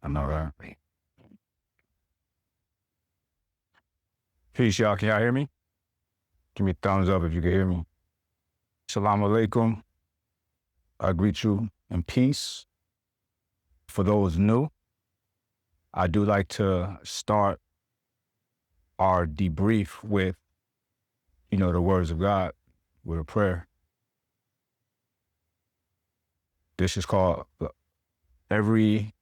I know, right? Peace, y'all. Can y'all hear me? Give me a thumbs up if you can hear me. Assalamu alaikum. I greet you in peace. For those new, I do like to start our debrief with, the words of God, with a prayer. This is called every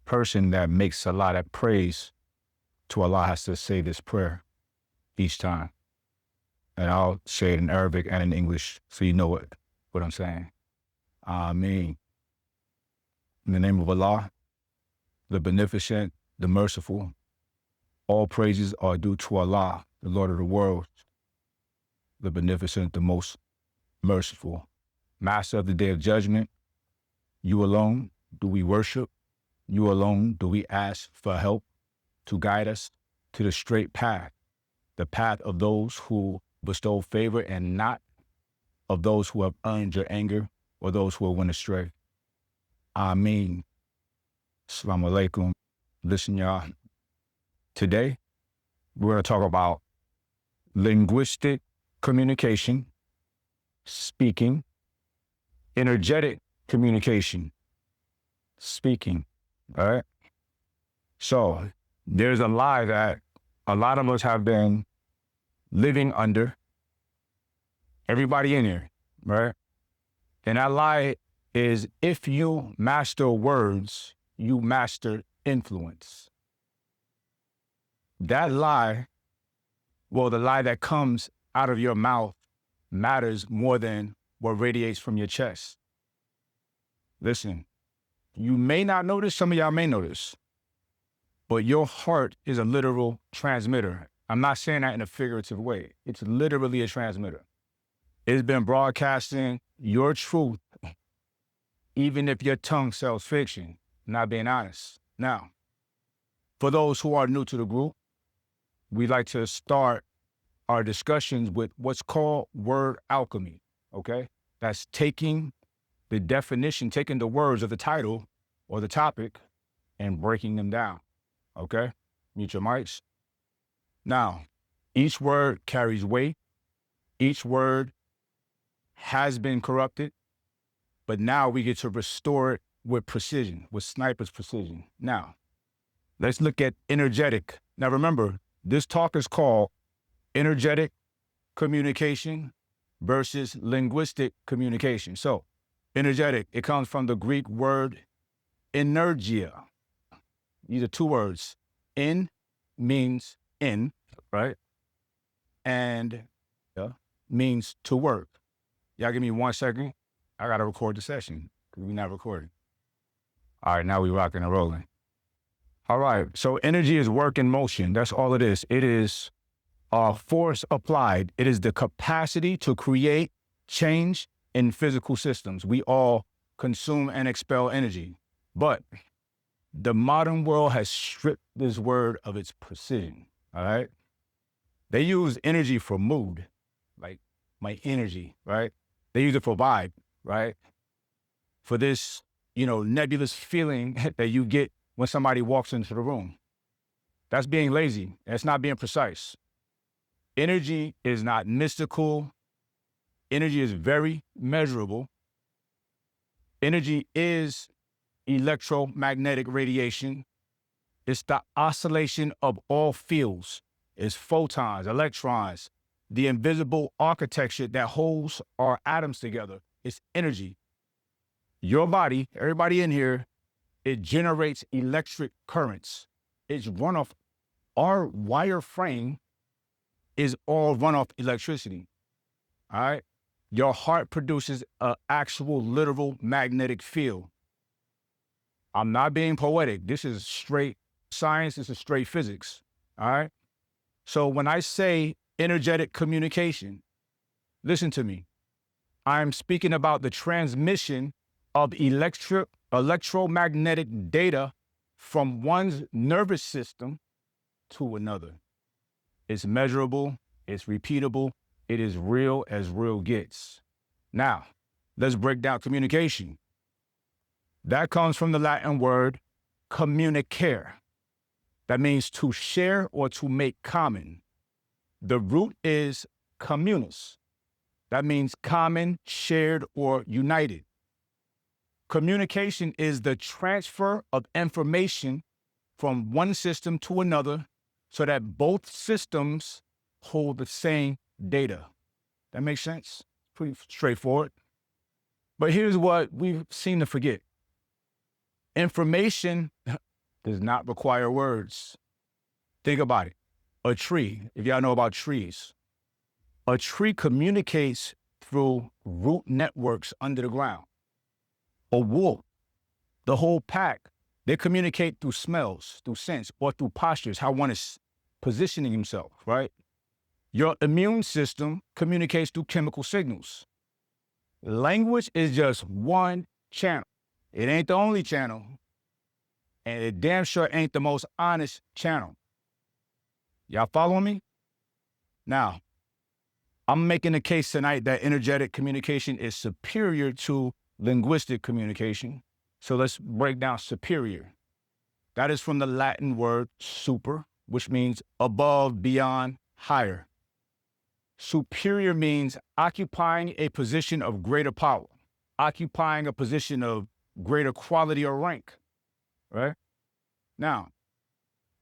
person that makes Allah, that prays to Allah, has to say this prayer each time. And I'll say it in Arabic and in English so you know what I'm saying. Ameen. In the name of Allah, the Beneficent, the Merciful, all praises are due to Allah, the Lord of the world, the Beneficent, the Most Merciful, Master of the Day of Judgment. You alone do we worship. You alone do we ask for help to guide us to the straight path, the path of those who bestow favor and not of those who have earned your anger or those who have went astray. Ameen. Assalamu alaikum. Listen, y'all. Today, we're going to talk about linguistic communication, speaking, energetic communication, speaking, all right? So there's a lie that a lot of us have been living under, everybody in here, right? And that lie is, if you master words, you master influence. That lie, well, the lie that comes out of your mouth matters more than what radiates from your chest. Listen, you may not notice, some of y'all may notice, but your heart is a literal transmitter. I'm not saying that in a figurative way. It's literally a transmitter. It's been broadcasting your truth, even if your tongue sells fiction, not being honest. Now, for those who are new to the group, we like to start our discussions with what's called word alchemy, okay? That's taking the definition, taking the words of the title or the topic and breaking them down, okay? Mute your mics. Now, each word carries weight. Each word has been corrupted, but now we get to restore it with precision, with sniper's precision. Now, let's look at energetic. Now remember, this talk is called energetic communication versus linguistic communication. So, energetic, it comes from the Greek word energia. These are two words. En means in, right? And means to work. Y'all give me 1 second. I got to record the session because we're not recording. All right, now we rocking and rolling. All right, so energy is work in motion. That's all it is. It is force applied. It is the capacity to create change in physical systems. We all consume and expel energy, but the modern world has stripped this word of its precision, all right? They use energy for mood, like my energy, right? They use it for vibe, right? For this, nebulous feeling that you get when somebody walks into the room. That's being lazy. That's not being precise. Energy is not mystical. Energy is very measurable. Energy is electromagnetic radiation. It's the oscillation of all fields. It's photons, electrons, the invisible architecture that holds our atoms together. It's energy. Your body, everybody in here, it generates electric currents. It's run off, our wire frame is all run off electricity, all right? Your heart produces an actual literal magnetic field. I'm not being poetic. This is straight science. This is straight physics, all right? So when I say energetic communication, listen to me. I'm speaking about the transmission of electromagnetic data from one's nervous system to another. It's measurable, it's repeatable, it is real as real gets. Now, let's break down communication. That comes from the Latin word communicare. That means to share or to make common. The root is communis. That means common, shared, or united. Communication is the transfer of information from one system to another so that both systems hold the same data. That makes sense? Pretty straightforward. But here's what we seem to forget. Information does not require words. Think about it. A tree, if y'all know about trees, a tree communicates through root networks under the ground. A wolf, the whole pack, they communicate through smells, through scents, or through postures, how one is positioning himself, right? Your immune system communicates through chemical signals. Language is just one channel. It ain't the only channel, and it damn sure ain't the most honest channel. Y'all following me? Now, I'm making a case tonight that energetic communication is superior to linguistic communication. So let's break down superior. That is from the Latin word super, which means above, beyond, higher. Superior means occupying a position of greater power, occupying a position of greater quality or rank, right? Now,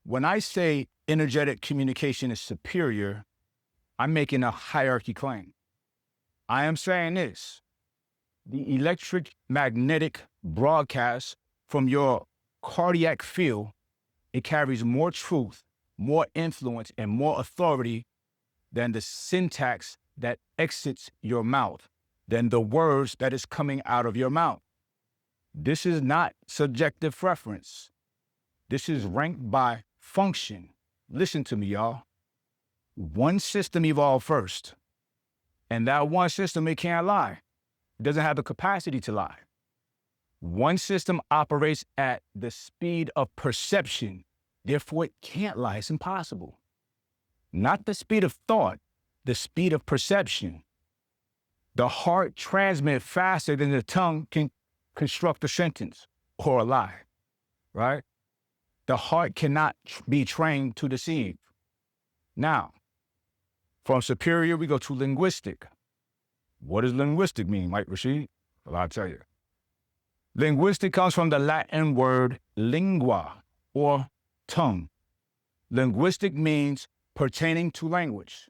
when I say energetic communication is superior, I'm making a hierarchy claim. I am saying this: the electric magnetic broadcast from your cardiac field, it carries more truth, more influence, and more authority than the syntax that exits your mouth, than the words that is coming out of your mouth. This is not subjective preference. This is ranked by function. Listen to me, y'all. One system evolved first, and that one system, it can't lie. It doesn't have the capacity to lie. One system operates at the speed of perception. Therefore, it can't lie. It's impossible. Not the speed of thought, the speed of perception. The heart transmits faster than the tongue can construct a sentence or a lie, right? The heart cannot be trained to deceive. Now, from superior, we go to linguistic. What does linguistic mean, Mike Rashid? Well, I'll tell you. Linguistic comes from the Latin word lingua, or tongue. Linguistic means pertaining to language.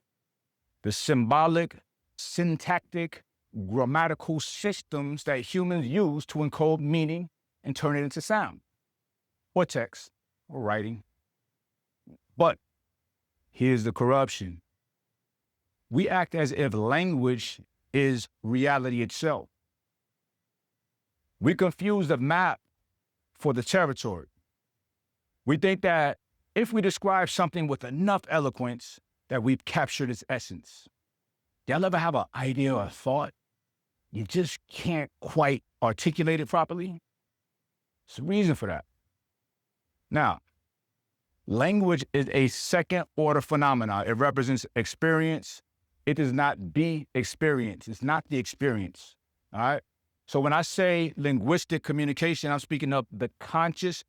The symbolic, syntactic, grammatical systems that humans use to encode meaning and turn it into sound, or text, or writing. But here's the corruption. We act as if language is reality itself. We confuse the map for the territory. We think that if we describe something with enough eloquence, that we've captured its essence. Y'all ever have an idea or a thought? You just can't quite articulate it properly? There's a reason for that. Now, language is a second-order phenomenon. It represents experience. It does not be experience. It's not the experience, all right? So when I say linguistic communication, I'm speaking of the conscious,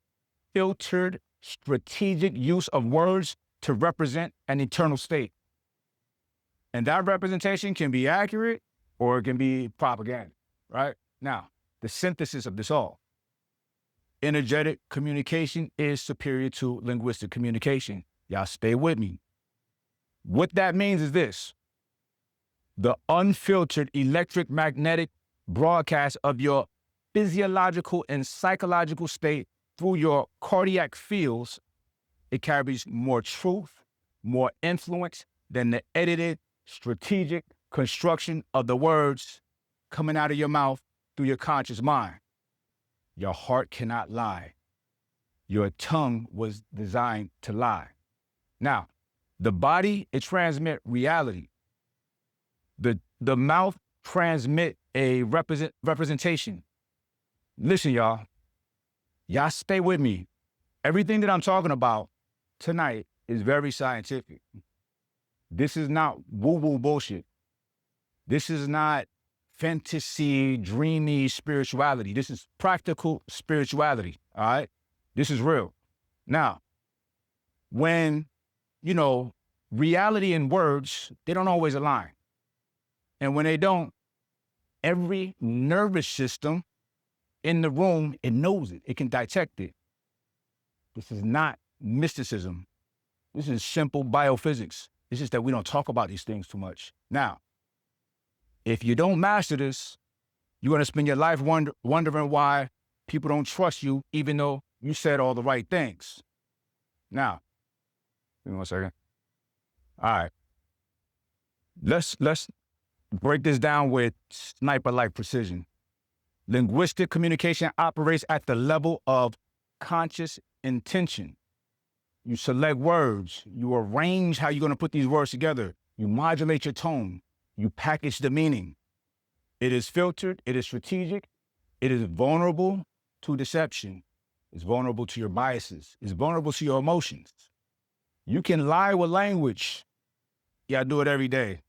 filtered, strategic use of words to represent an eternal state. And that representation can be accurate or it can be propaganda, right? Now, the synthesis of this all. Energetic communication is superior to linguistic communication. Y'all stay with me. What that means is this: the unfiltered electric magnetic broadcast of your physiological and psychological state through your cardiac fields, it carries more truth, more influence than the edited, strategic construction of the words coming out of your mouth through your conscious mind. Your heart cannot lie. Your tongue was designed to lie. Now, the body, it transmits reality. The mouth transmit a representation. Listen, y'all. Y'all stay with me. Everything that I'm talking about tonight is very scientific. This is not woo-woo bullshit. This is not fantasy, dreamy spirituality. This is practical spirituality, all right? This is real. Now, when, reality and words, they don't always align. And when they don't, every nervous system in the room, it knows it. It can detect it. This is not mysticism. This is simple biophysics. It's just that we don't talk about these things too much. Now, if you don't master this, you're going to spend your life wondering why people don't trust you, even though you said all the right things. Now, give me 1 second. All right. Let's break this down with sniper-like precision. Linguistic communication operates at the level of conscious intention. You select words, you arrange how you're going to put these words together, you modulate your tone, you package the meaning. It is filtered, it is strategic, it is vulnerable to deception, it's vulnerable to your biases, it's vulnerable to your emotions. You can lie with language. Yeah, I do it every day,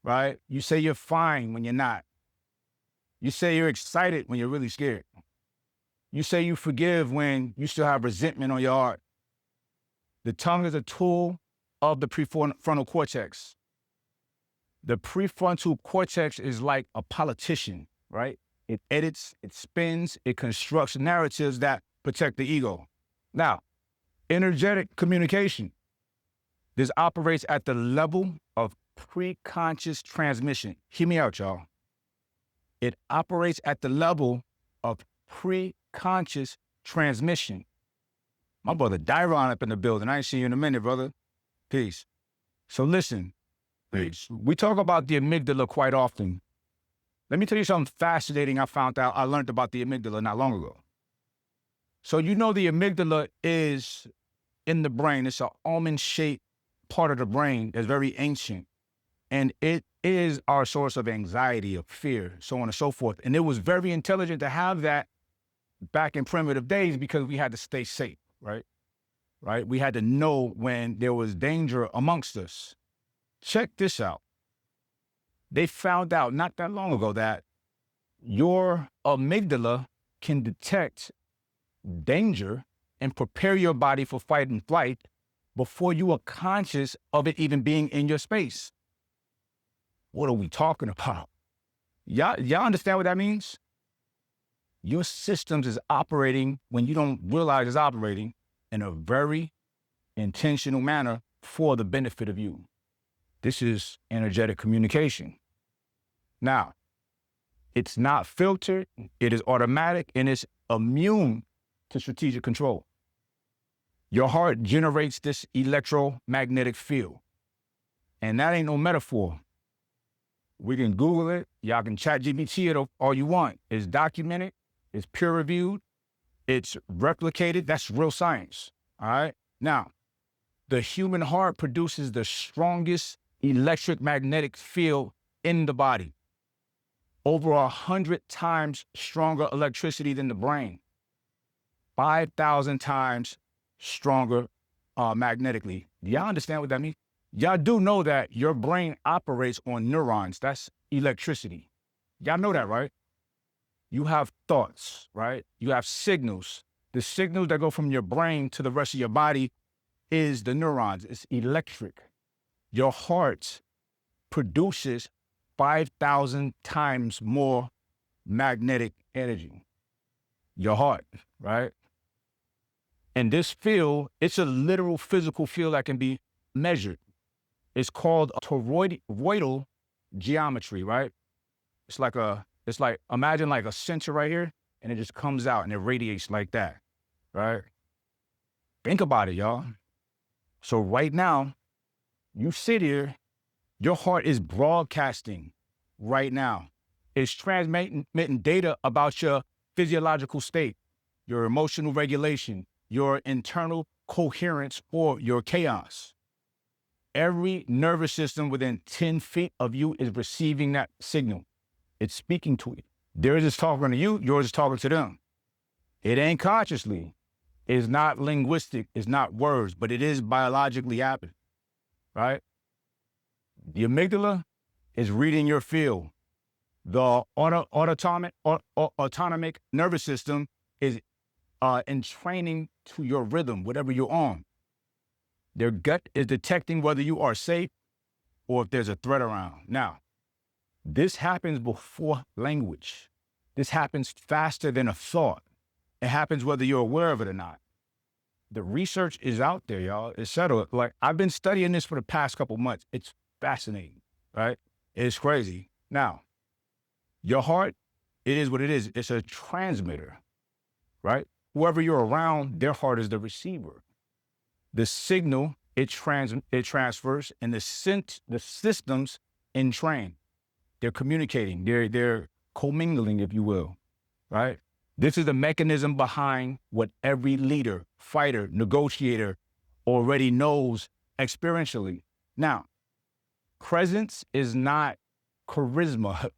right? You say you're fine when you're not. You say you're excited when you're really scared. You say you forgive when you still have resentment on your heart. The tongue is a tool of the prefrontal cortex. The prefrontal cortex is like a politician, right? It edits, it spins, it constructs narratives that protect the ego. Now, energetic communication. This operates at the level of pre-conscious transmission. Hear me out, y'all. It operates at the level of pre-conscious transmission. My brother Dyron up in the building. I ain't seen you in a minute, brother. Peace. So listen, we talk about the amygdala quite often. Let me tell you something fascinating I learned about the amygdala not long ago. So the amygdala is in the brain. It's an almond-shaped part of the brain that's very ancient. And it is our source of anxiety, of fear, so on and so forth. And it was very intelligent to have that back in primitive days because we had to stay safe, right? We had to know when there was danger amongst us. Check this out. They found out not that long ago that your amygdala can detect danger and prepare your body for fight and flight before you are conscious of it even being in your space. What are we talking about? Y'all understand what that means? Your systems is operating when you don't realize it's operating in a very intentional manner for the benefit of you. This is energetic communication. Now, it's not filtered, it is automatic, and it's immune to strategic control. Your heart generates this electromagnetic field. And that ain't no metaphor. We can Google it. Y'all can chat GPT it all you want. It's documented. It's peer-reviewed. It's replicated. That's real science. All right? Now, the human heart produces the strongest electric magnetic field in the body. Over 100 times stronger electricity than the brain. 5,000 times stronger magnetically. Do y'all understand what that means? Y'all do know that your brain operates on neurons. That's electricity. Y'all know that, right? You have thoughts, right? You have signals. The signals that go from your brain to the rest of your body is the neurons. It's electric. Your heart produces 5,000 times more magnetic energy. Your heart, right? And this field, it's a literal physical field that can be measured. It's called toroidal geometry, right? It's like imagine like a sensor right here, and it just comes out and it radiates like that, right? Think about it, y'all. So right now, you sit here, your heart is broadcasting right now. It's transmitting data about your physiological state, your emotional regulation, your internal coherence, or your chaos. Every nervous system within 10 feet of you is receiving that signal. It's speaking to it. Theirs is talking to you, yours is talking to them. It ain't consciously. It's not linguistic, it's not words, but it is biologically happening, right? The amygdala is reading your field. The autonomic nervous system is in training to your rhythm, whatever you're on. Their gut is detecting whether you are safe or if there's a threat around. Now, this happens before language. This happens faster than a thought. It happens whether you're aware of it or not. The research is out there, y'all. It's settled. Like, I've been studying this for the past couple months. It's fascinating, right? It's crazy. Now, your heart, it is what it is. It's a transmitter, right? Whoever you're around, their heart is the receiver. The signal, it transfers, and the systems entrain. They're communicating. They're commingling, if you will, right? This is the mechanism behind what every leader, fighter, negotiator already knows experientially. Now, presence is not charisma.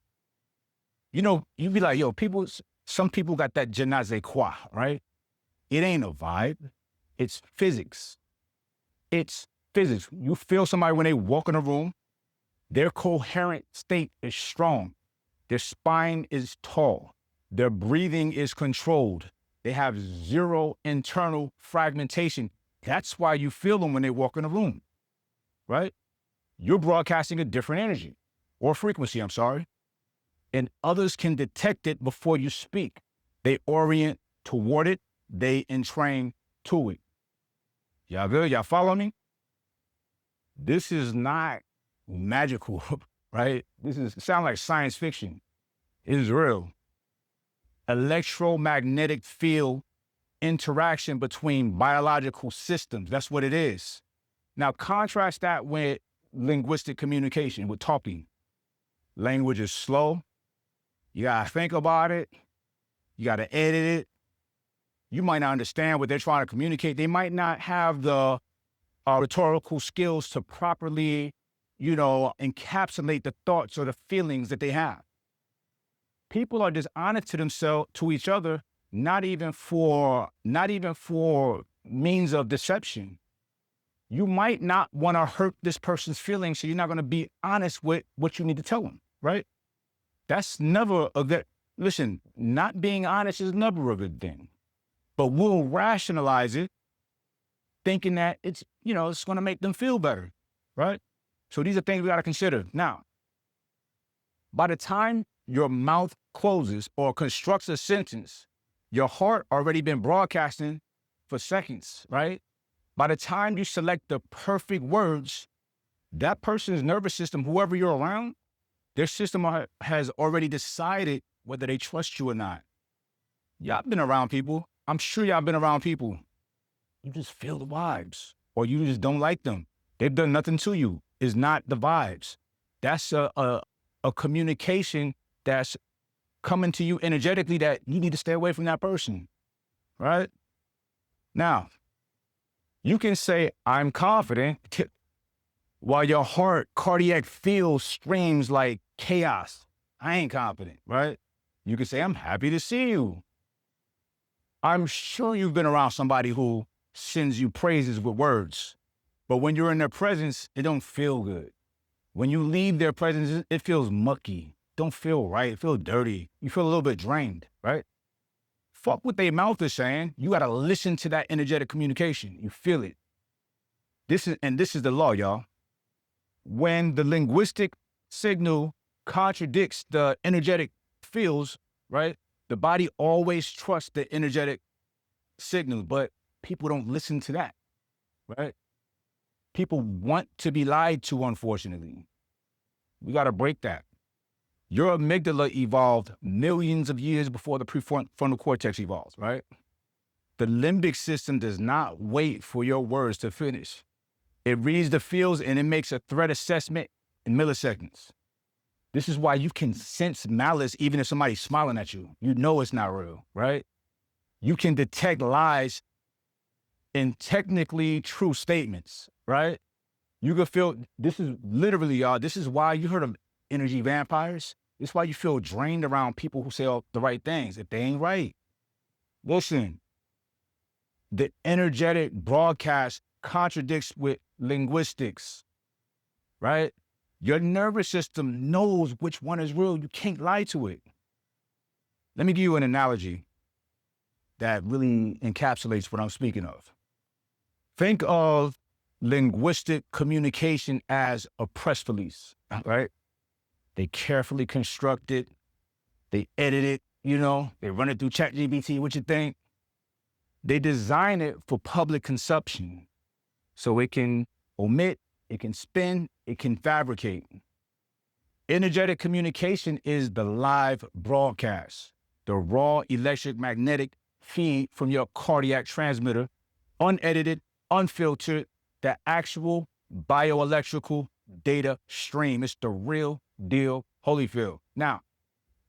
You know, you be like, yo, some people got that je ne sais quoi, right? It ain't a vibe. It's physics. It's physics. You feel somebody when they walk in a room, their coherent state is strong. Their spine is tall. Their breathing is controlled. They have zero internal fragmentation. That's why you feel them when they walk in a room, right? You're broadcasting a different energy or frequency, and others can detect it before you speak. They orient toward it. They entrain to it. Y'all good? Y'all follow me? This is not magical, right? It sounds like science fiction. It is real. Electromagnetic field interaction between biological systems. That's what it is. Now, contrast that with linguistic communication, with talking. Language is slow. You gotta think about it. You gotta edit it. You might not understand what they're trying to communicate. They might not have the rhetorical skills to properly, encapsulate the thoughts or the feelings that they have. People are dishonest to themselves, to each other, not even for means of deception. You might not want to hurt this person's feelings, so you're not going to be honest with what you need to tell them, right? That's never a good, listen, not being honest is never a good thing. But we'll rationalize it, thinking that it's going to make them feel better, right? So these are things we got to consider. Now, by the time your mouth closes or constructs a sentence, your heart already been broadcasting for seconds, right? By the time you select the perfect words, that person's nervous system, whoever you're around, their system has already decided whether they trust you or not. Y'all been around people. I'm sure y'all been around people. You just feel the vibes, or you just don't like them. They've done nothing to you. It's not the vibes. That's a communication that's coming to you energetically that you need to stay away from that person, right? Now, you can say, I'm confident, while your heart, cardiac field screams like chaos. I ain't confident, right? You can say, I'm happy to see you. I'm sure you've been around somebody who sends you praises with words, but when you're in their presence, it don't feel good. When you leave their presence, it feels mucky. Don't feel right. It feels dirty. You feel a little bit drained, right? Fuck what their mouth is saying. You got to listen to that energetic communication. You feel it. This is the law, y'all. When the linguistic signal contradicts the energetic fields, right? The body always trusts the energetic signal, but people don't listen to that, right? People want to be lied to, unfortunately. We got to break that. Your amygdala evolved millions of years before the prefrontal cortex evolved, right? The limbic system does not wait for your words to finish. It reads the fields and it makes a threat assessment in milliseconds. This is why you can sense malice even if somebody's smiling at you. You know it's not real, right? You can detect lies in technically true statements, right? You can feel, this is literally, y'all, this is why you heard of energy vampires. This is why you feel drained around people who say all the right things if they ain't right. Listen, the energetic broadcast contradicts with linguistics, right? Your nervous system knows which one is real. You can't lie to it. Let me give you an analogy that really encapsulates what I'm speaking of. Think of linguistic communication as a press release, right? They carefully construct it. They edit it, they run it through ChatGPT. What you think? They design it for public consumption. So it can omit, it can spin, it can fabricate. Energetic communication is the live broadcast, the raw electric magnetic feed from your cardiac transmitter, unedited, unfiltered, the actual bioelectrical data stream. It's the real deal, Holyfield. Now,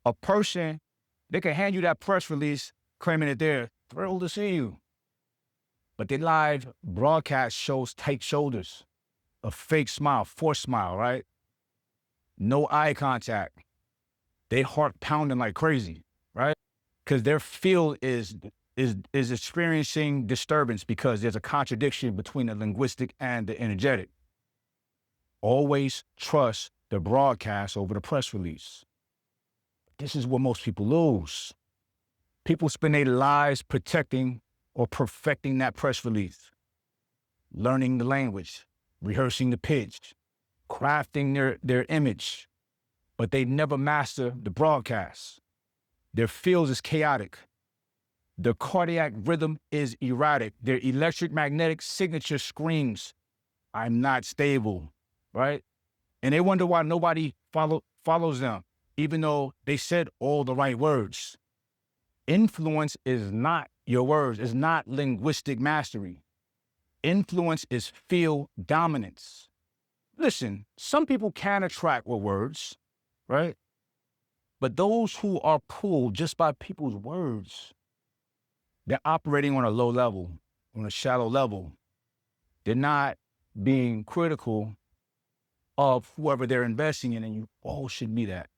a person, they can hand you that press release claiming that they're thrilled to see you. But their live broadcast shows tight shoulders, a fake smile, forced smile, right? No eye contact. They heart pounding like crazy, right? Because their field is experiencing disturbance because there's a contradiction between the linguistic and the energetic. Always trust the broadcast over the press release. This is what most people lose. People spend their lives protecting or perfecting that press release, learning the language, rehearsing the pitch, crafting their image, but they never master the broadcast. Their field is chaotic. Their cardiac rhythm is erratic. Their electric magnetic signature screams, I'm not stable, right? And they wonder why nobody follows them, even though they said all the right words. Influence is not your words. It's not linguistic mastery. Influence is field dominance. Listen, some people can attract with words, right? But those who are pulled just by people's words, they're operating on a low level, on a shallow level. They're not being critical of whoever they're investing in, and you all should be that.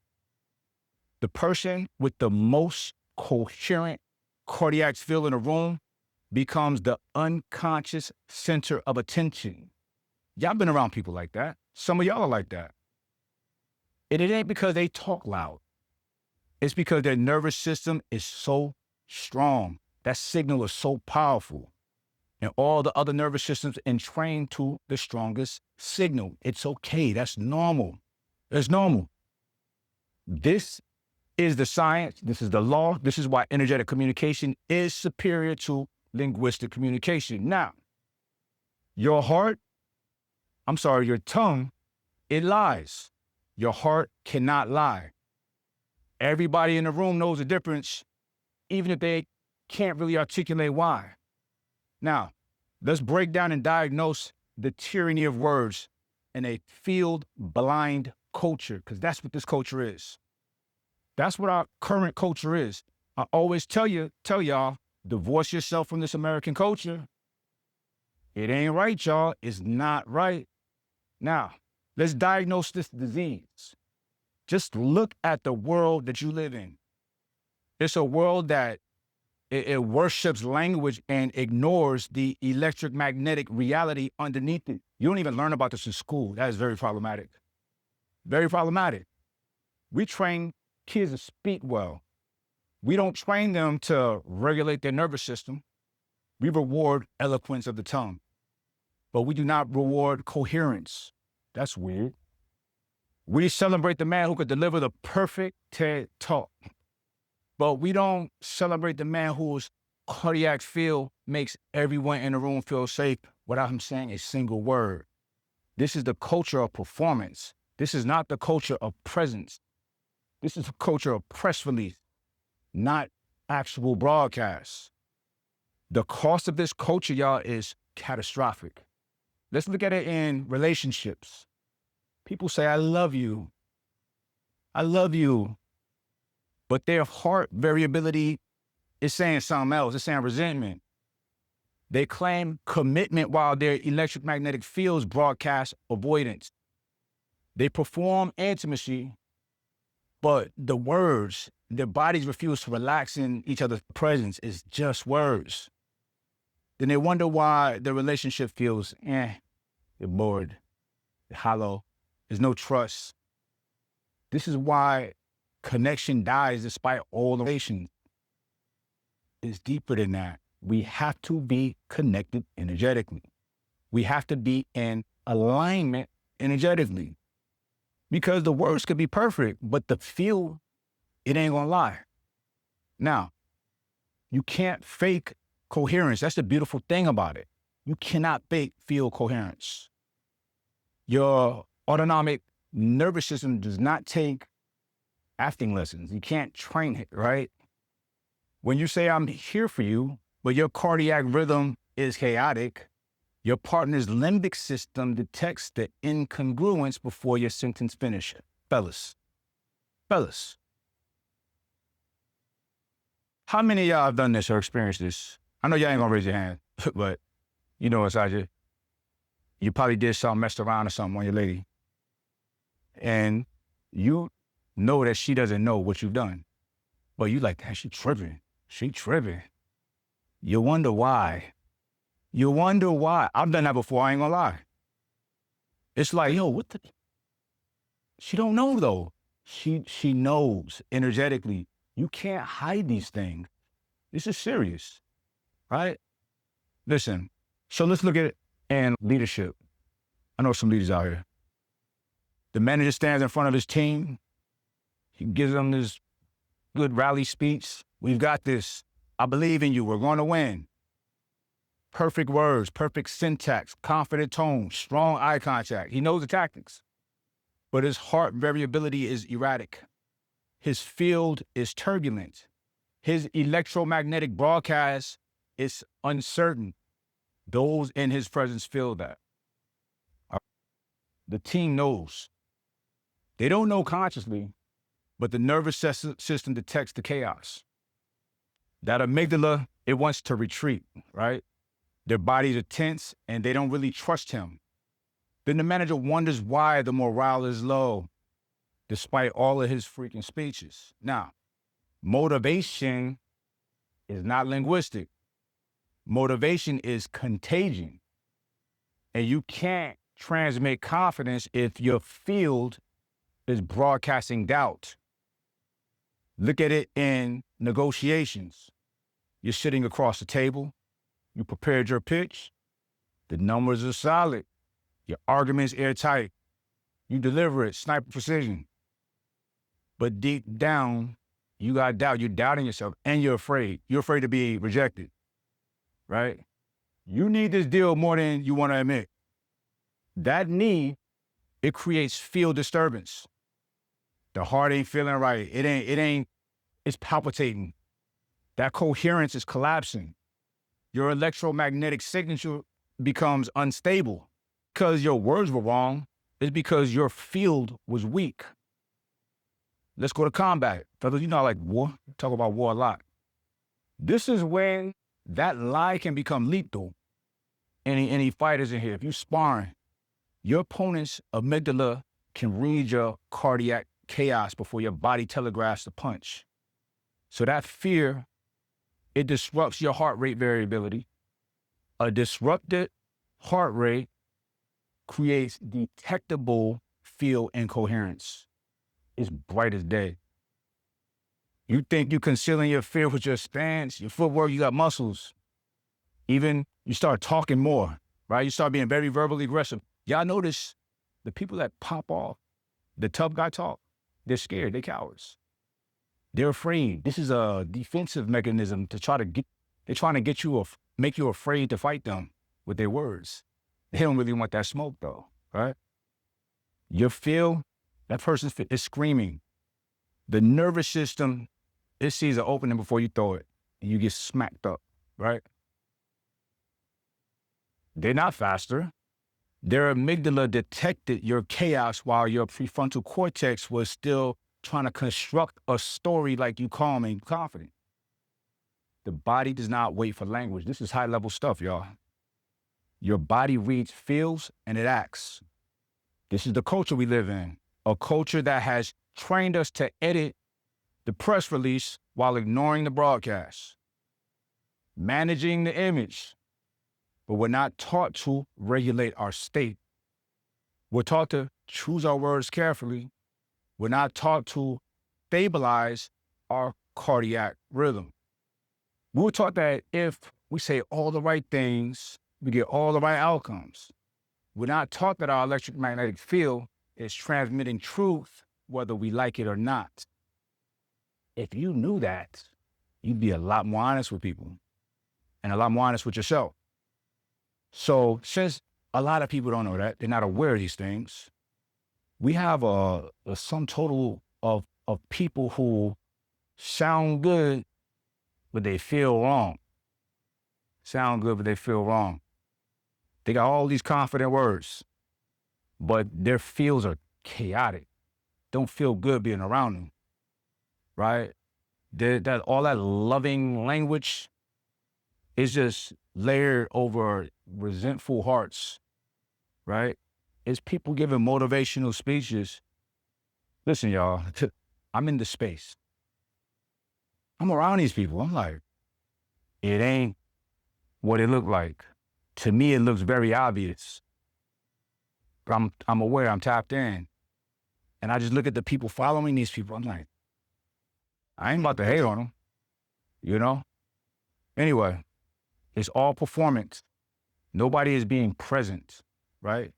The person with the most coherent cardiac field in a room becomes the unconscious center of attention. Y'all been around people like that. Some of y'all are like that. And it ain't because they talk loud. It's because their nervous system is so strong. That signal is so powerful. And all the other nervous systems entrained to the strongest signal. It's okay. That's normal. It's normal. This is the science. This is the law. This is why energetic communication is superior to linguistic communication. Now, your tongue, it lies. Your heart cannot lie. Everybody in the room knows the difference, even if they can't really articulate why. Now, let's break down and diagnose the tyranny of words in a field-blind culture, because that's what this culture is. That's what our current culture is. I always tell y'all, divorce yourself from this American culture. It ain't right, y'all. It's not right. Now, let's diagnose this disease. Just look at the world that you live in. It's a world that it worships language and ignores the electric magnetic reality underneath it. You don't even learn about this in school. That is very problematic. Very problematic. We train kids to speak well. We don't train them to regulate their nervous system. We reward eloquence of the tongue, but we do not reward coherence. That's weird. We celebrate the man who could deliver the perfect TED Talk, but we don't celebrate the man whose cardiac field makes everyone in the room feel safe without him saying a single word. This is the culture of performance. This is not the culture of presence. This is a culture of press release, not actual broadcasts. The cost of this culture, y'all, is catastrophic. Let's look at it in relationships. People say, I love you. I love you. But their heart variability is saying something else. It's saying resentment. They claim commitment while their electric magnetic fields broadcast avoidance. They perform intimacy, but the words, their bodies refuse to relax in each other's presence. It's just words. Then they wonder why the relationship feels, they're bored, they're hollow, There's no trust. This is why connection dies despite all the relations. It's deeper than that. We have to be connected energetically. We have to be in alignment energetically. Because the words could be perfect, but the feel, it ain't gonna lie. Now, you can't fake coherence. That's the beautiful thing about it. You cannot fake feel coherence. Your autonomic nervous system does not take acting lessons. You can't train it, right? When you say, I'm here for you, but your cardiac rhythm is chaotic, your partner's limbic system detects the incongruence before your sentence finishes. Fellas, how many of y'all have done this or experienced this? I know y'all ain't gonna raise your hand, but you know inside you probably did something, messed around or something on your lady. And you know that she doesn't know what you've done. But you like, damn, she tripping. You wonder why. I've done that before, I ain't gonna lie. It's like, yo, what the? She don't know though. She knows energetically. You can't hide these things. This is serious, right? Listen, so let's look at it in leadership. I know some leaders out here. The manager stands in front of his team. He gives them this good rally speech. We've got this. I believe in you. We're going to win. Perfect words, perfect syntax, confident tone, strong eye contact. He knows the tactics. But his heart variability is erratic. His field is turbulent. His electromagnetic broadcast is uncertain. Those in his presence feel that. The team knows. They don't know consciously, but the nervous system detects the chaos. That amygdala, it wants to retreat, right? Their bodies are tense and they don't really trust him. Then the manager wonders why the morale is low, despite all of his freaking speeches. Now, motivation is not linguistic. Motivation is contagion. And you can't transmit confidence if your field is broadcasting doubt. Look at it in negotiations. You're sitting across the table. You prepared your pitch. The numbers are solid. Your argument's airtight. You deliver it, sniper precision. But deep down, you got doubt. You're doubting yourself and you're afraid. You're afraid to be rejected, right? You need this deal more than you want to admit. That need, it creates field disturbance. The heart ain't feeling right. It's palpitating. That coherence is collapsing. Your electromagnetic signature becomes unstable. Because your words were wrong, it's because your field was weak. Let's go to combat. Fellas, you know, like war, talk about war a lot. This is when that lie can become lethal. Any fighters in here, if you sparring, your opponent's amygdala can read your cardiac chaos before your body telegraphs the punch. So that fear, it disrupts your heart rate variability. A disrupted heart rate creates detectable feel incoherence. It's bright as day. You think you're concealing your fear with your stance, your footwork, you got muscles. Even you start talking more, right? You start being very verbally aggressive. Y'all notice the people that pop off, the tough guy talk, they're scared, they're cowards. They're afraid. This is a defensive mechanism to try to get, they're trying to get you, make you afraid to fight them with their words. They don't really want that smoke though, right? Your feel, that person's is screaming. The nervous system, it sees an opening before you throw it and you get smacked up, right? They're not faster. Their amygdala detected your chaos while your prefrontal cortex was still trying to construct a story like you calm and confident. The body does not wait for language. This is high-level stuff, y'all. Your body reads, feels, and it acts. This is the culture we live in, a culture that has trained us to edit the press release while ignoring the broadcast, managing the image, but we're not taught to regulate our state. We're taught to choose our words carefully. We're not taught to stabilize our cardiac rhythm. We were taught that if we say all the right things, we get all the right outcomes. We're not taught that our electromagnetic field is transmitting truth, whether we like it or not. If you knew that, you'd be a lot more honest with people and a lot more honest with yourself. So since a lot of people don't know that, they're not aware of these things, we have a sum total of people who sound good, but they feel wrong. Sound good, but they feel wrong. They got all these confident words, but their feels are chaotic. Don't feel good being around them, right? That all that loving language is just layered over resentful hearts, right? It's people giving motivational speeches. Listen, y'all, I'm in the space. I'm around these people. I'm like, it ain't what it looked like. To me, it looks very obvious. But I'm aware, I'm tapped in. And I just look at the people following these people. I'm like, I ain't about to hate on them, you know? Anyway, it's all performance. Nobody is being present, right?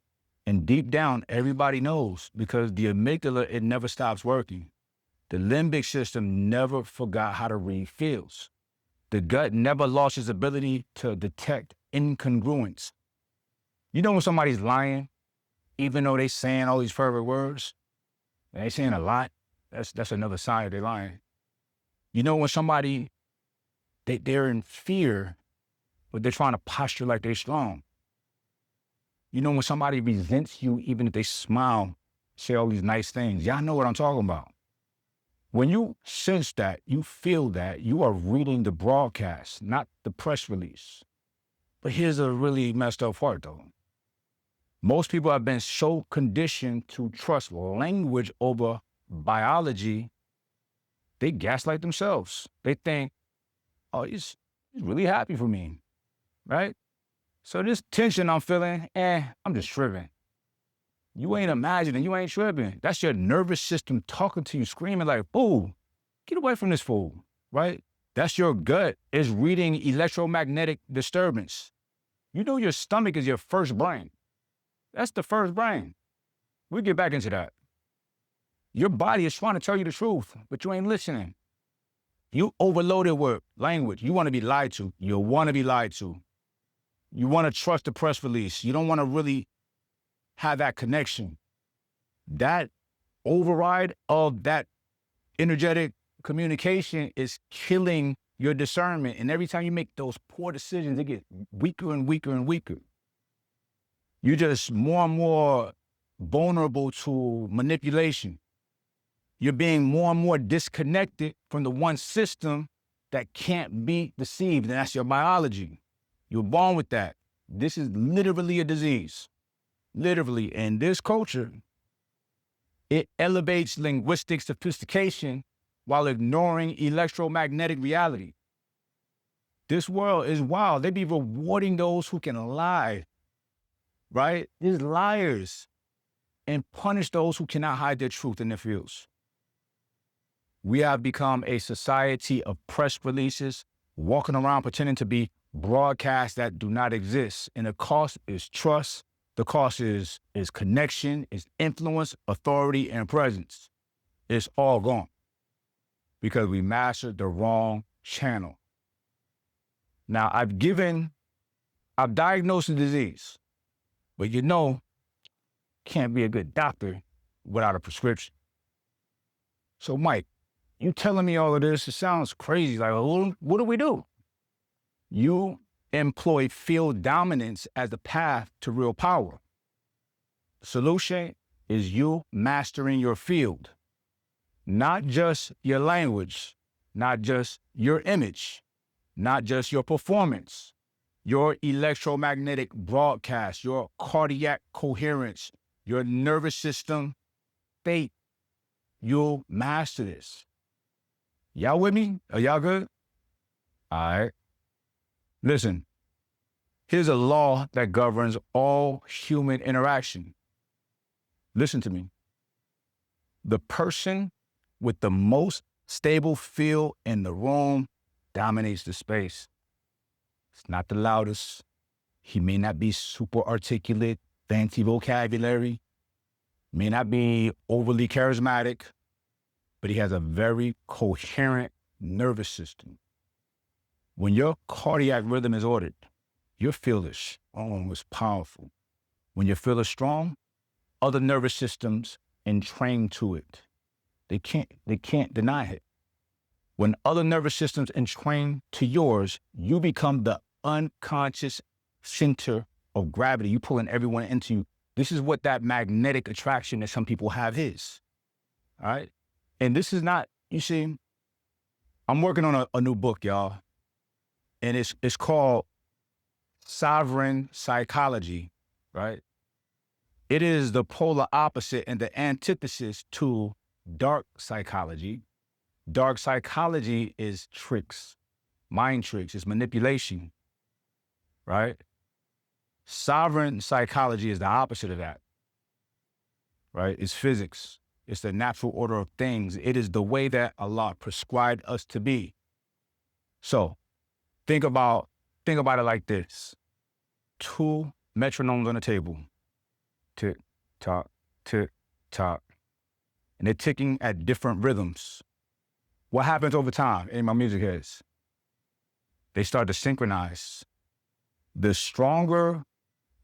And deep down, everybody knows because the amygdala, it never stops working. The limbic system never forgot how to read feels. The gut never lost its ability to detect incongruence. You know when somebody's lying, even though they saying all these fervent words, and they saying a lot, that's another sign that they're lying. You know when somebody, they're in fear, but they're trying to posture like they're strong. You know when somebody resents you, even if they smile, say all these nice things. Y'all know what I'm talking about. When you sense that, you feel that, you are reading the broadcast, not the press release. But here's a really messed up part though. Most people have been so conditioned to trust language over biology, they gaslight themselves. They think, oh, he's really happy for me, right? So this tension I'm feeling, I'm just tripping. You ain't imagining, you ain't tripping. That's your nervous system talking to you, screaming like, fool, get away from this fool, right? That's your gut. It's reading electromagnetic disturbance. You know your stomach is your first brain. That's the first brain. We'll get back into that. Your body is trying to tell you the truth, but you ain't listening. You overloaded with language. You want to be lied to. You want to be lied to. You want to trust the press release. You don't want to really have that connection. That override of that energetic communication is killing your discernment. And every time you make those poor decisions, it gets weaker and weaker and weaker. You're just more and more vulnerable to manipulation. You're being more and more disconnected from the one system that can't be deceived, and that's your biology. You're born with that. This is literally a disease. Literally. In this culture, it elevates linguistic sophistication while ignoring electromagnetic reality. This world is wild. They be rewarding those who can lie, right? These liars, and punish those who cannot hide their truth in their fields. We have become a society of press releases, walking around pretending to be broadcasts that do not exist. And the cost is trust. The cost is connection, is influence, authority, and presence. It's all gone because we mastered the wrong channel. Now, I've diagnosed the disease, but can't be a good doctor without a prescription. So, Mike, you telling me all of this, it sounds crazy. Like, what do we do? You employ field dominance as the path to real power. The solution is you mastering your field, not just your language, not just your image, not just your performance, your electromagnetic broadcast, your cardiac coherence, your nervous system state. You'll master this. Y'all with me? Are y'all good? All right. Listen, here's a law that governs all human interaction. Listen to me. The person with the most stable feel in the room dominates the space. It's not the loudest. He may not be super articulate, fancy vocabulary, may not be overly charismatic, but he has a very coherent nervous system. When your cardiac rhythm is ordered, your feel is almost powerful. When your feel is strong, other nervous systems entrain to it. They can't deny it. When other nervous systems entrain to yours, you become the unconscious center of gravity. You pulling everyone into you. This is what that magnetic attraction that some people have is. All right. And this is not, you see, I'm working on a new book, y'all. And it's called Sovereign Psychology, right? It is the polar opposite and the antithesis to dark psychology. Dark psychology is tricks, mind tricks, it's manipulation, right? Sovereign psychology is the opposite of that, right? It's physics. It's the natural order of things. It is the way that Allah prescribed us to be. So think about it like this. 2 metronomes on the table. Tick, tock, tick, tock. And they're ticking at different rhythms. What happens over time in my music heads? They start to synchronize. The stronger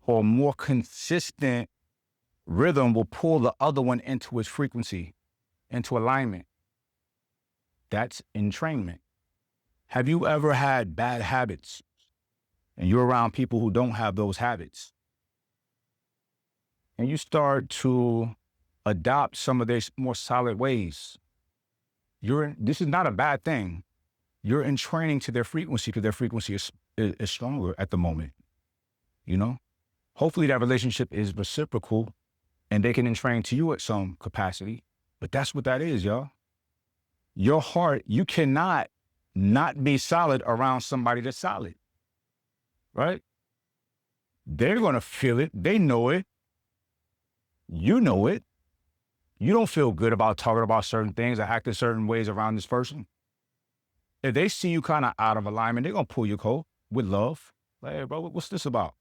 or more consistent rhythm will pull the other one into its frequency, into alignment. That's entrainment. Have you ever had bad habits and you're around people who don't have those habits? And you start to adopt some of their more solid ways. This is not a bad thing. You're entraining to their frequency because their frequency is stronger at the moment, you know? Hopefully that relationship is reciprocal and they can entrain to you at some capacity, but that's what that is, y'all. Your heart, you cannot not be solid around somebody that's solid, right? They're gonna feel it, they know it, you know it. You don't feel good about talking about certain things or acting certain ways around this person. If they see you kind of out of alignment, they're gonna pull your coat with love. Like, hey, bro, what's this about?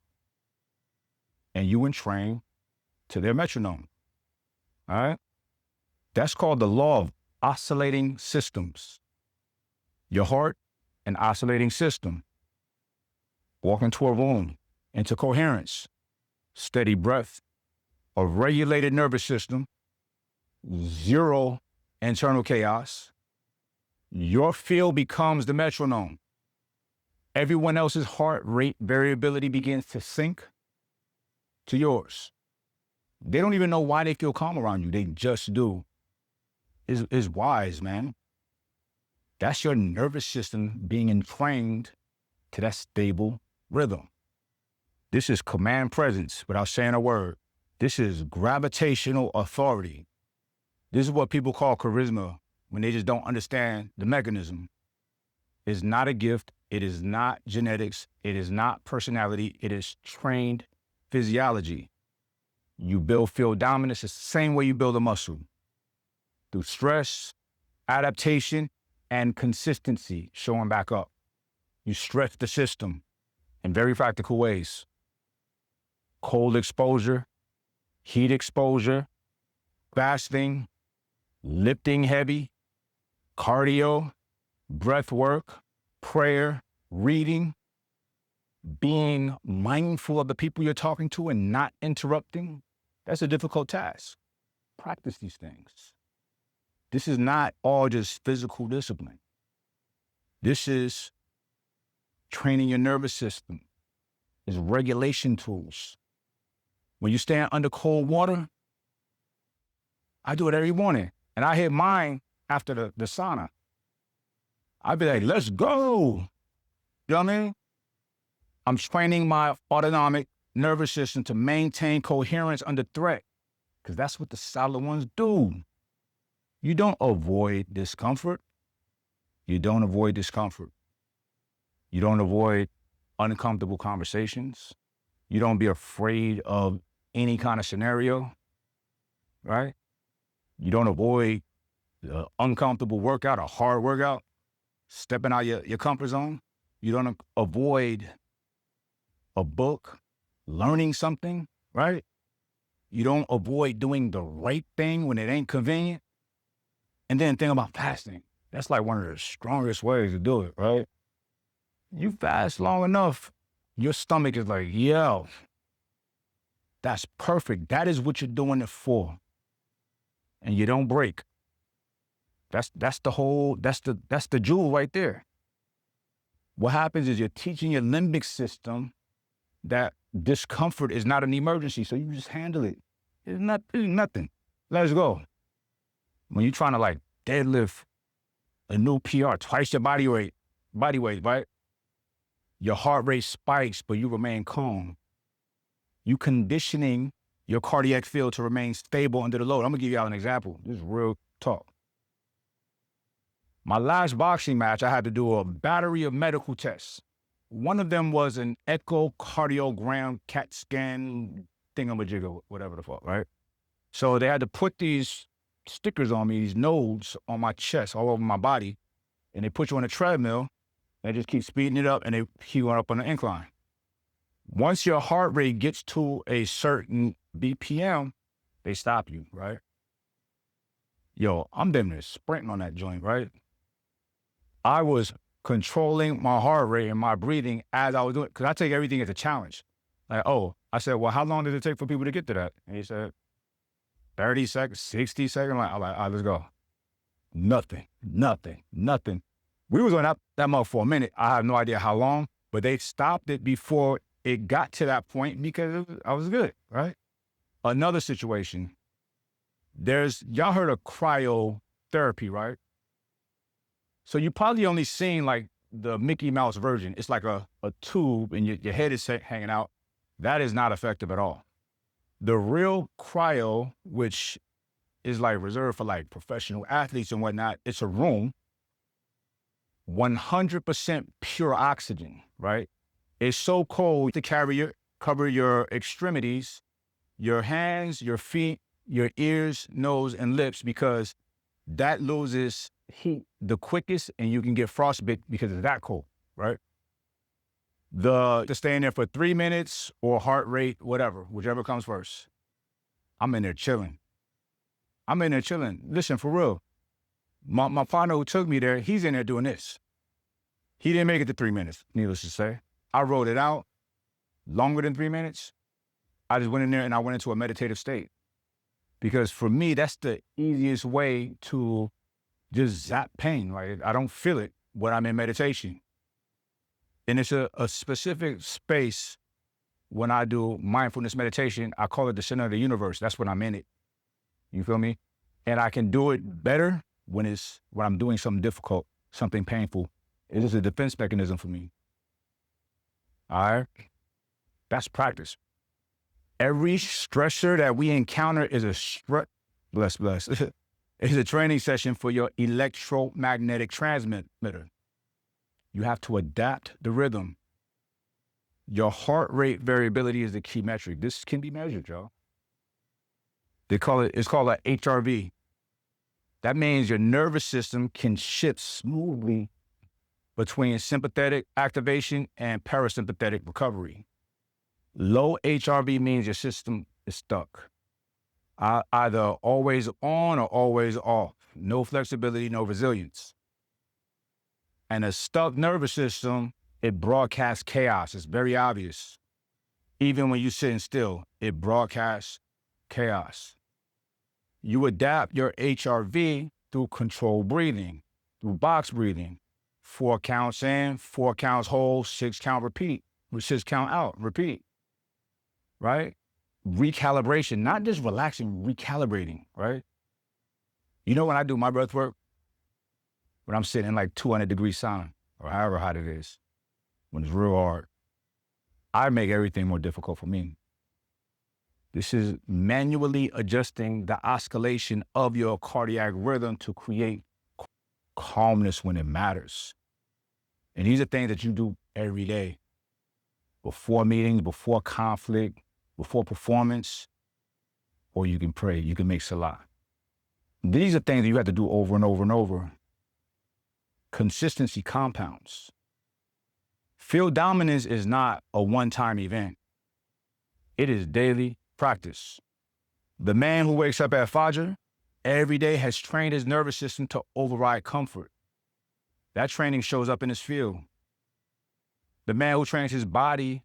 And you entrain to their metronome, all right? That's called the law of oscillating systems. Your heart, an oscillating system. Walk into a room, into coherence, steady breath, a regulated nervous system, 0 internal chaos. Your feel becomes the metronome. Everyone else's heart rate variability begins to sync to yours. They don't even know why they feel calm around you. They just do. It's wise, man. That's your nervous system being entrained to that stable rhythm. This is command presence without saying a word. This is gravitational authority. This is what people call charisma when they just don't understand the mechanism. It's not a gift. It is not genetics. It is not personality. It is trained physiology. You build field dominance the same way you build a muscle. Through stress, adaptation, and consistency showing back up. You stretch the system in very practical ways. Cold exposure, heat exposure, fasting, lifting heavy, cardio, breath work, prayer, reading, being mindful of the people you're talking to and not interrupting. That's a difficult task. Practice these things. This is not all just physical discipline. This is training your nervous system. It's regulation tools. When you stand under cold water, I do it every morning. And I hit mine after the sauna. I'd be like, let's go. You know what I mean? I'm training my autonomic nervous system to maintain coherence under threat, because that's what the solid ones do. You don't avoid discomfort. You don't avoid discomfort. You don't avoid uncomfortable conversations. You don't be afraid of any kind of scenario. right? You don't avoid the uncomfortable workout, a hard workout, stepping out your comfort zone. You don't avoid a book, learning something, right? You don't avoid doing the right thing when it ain't convenient. And then think about fasting. That's like one of the strongest ways to do it, right? You fast long enough, your stomach is like, yo, that's perfect. That is what you're doing it for. And you don't break. That's the jewel right there. What happens is you're teaching your limbic system that discomfort is not an emergency, so you just handle it. It's nothing. Let's go. When you're trying to like deadlift a new PR, twice your body weight, right? Your heart rate spikes, but you remain calm. You conditioning your cardiac field to remain stable under the load. I'm gonna give y'all an example. This is real talk. My last boxing match, I had to do a battery of medical tests. One of them was an echocardiogram, CAT scan, thingamajigger, whatever the fuck, right? So they had to put these stickers on me, these nodes on my chest, all over my body, and they put you on a treadmill. They just keep speeding it up, and they keep going up on the incline. Once your heart rate gets to a certain BPM, they stop you, right? Yo, I'm damn near sprinting on that joint, right? I was controlling my heart rate and my breathing as I was doing it, because I take everything as a challenge. Like, oh, I said, well, how long does it take for people to get to that? And he said, 30 seconds, 60 seconds. I'm like, all right, let's go. Nothing. We was on that mug for a minute. I have no idea how long, but they stopped it before it got to that point because I was good, right? Another situation, y'all heard of cryotherapy, right? So you probably only seen like the Mickey Mouse version. It's like a tube and your head is hanging out. That is not effective at all. The real cryo, which is like reserved for like professional athletes and whatnot, it's a room, 100% pure oxygen, right? It's so cold to cover your extremities, your hands, your feet, your ears, nose, and lips, because that loses heat the quickest and you can get frostbite because it's that cold, right? To stay in there for 3 minutes or heart rate, whatever, whichever comes first. I'm in there chilling. Listen, for real. My partner who took me there, he's in there doing this. He didn't make it to 3 minutes, needless to say. I wrote it out longer than 3 minutes. I just went in there and I went into a meditative state. Because for me, that's the easiest way to just zap pain. Like, I don't feel it when I'm in meditation. And it's a specific space when I do mindfulness meditation. I call it the center of the universe. That's when I'm in it. You feel me? And I can do it better when I'm doing something difficult, something painful. It is a defense mechanism for me. All right? That's practice. Every stressor that we encounter is bless, is a training session for your electromagnetic transmitter. You have to adapt the rhythm. Your heart rate variability is the key metric. This can be measured, y'all. It's called a HRV. That means your nervous system can shift smoothly between sympathetic activation and parasympathetic recovery. Low HRV means your system is stuck. Either always on or always off. No flexibility, no resilience. And a stuck nervous system, it broadcasts chaos. It's very obvious. Even when you're sitting still, it broadcasts chaos. You adapt your HRV through controlled breathing, through box breathing. 4 counts in, 4 counts hold, 6 count repeat, 6 count out, repeat, right? Recalibration, not just relaxing, recalibrating, right? You know, when I do my breath work, when I'm sitting in like 200-degree sauna or however hot it is, when it's real hard, I make everything more difficult for me. This is manually adjusting the oscillation of your cardiac rhythm to create calmness when it matters. And these are things that you do every day. Before meetings, before conflict, before performance, or you can pray. You can make salah. These are things that you have to do over and over and over. Consistency compounds. Field dominance is not a one-time event. It is daily practice. The man who wakes up at Fajr every day has trained his nervous system to override comfort. That training shows up in his field. The man who trains his body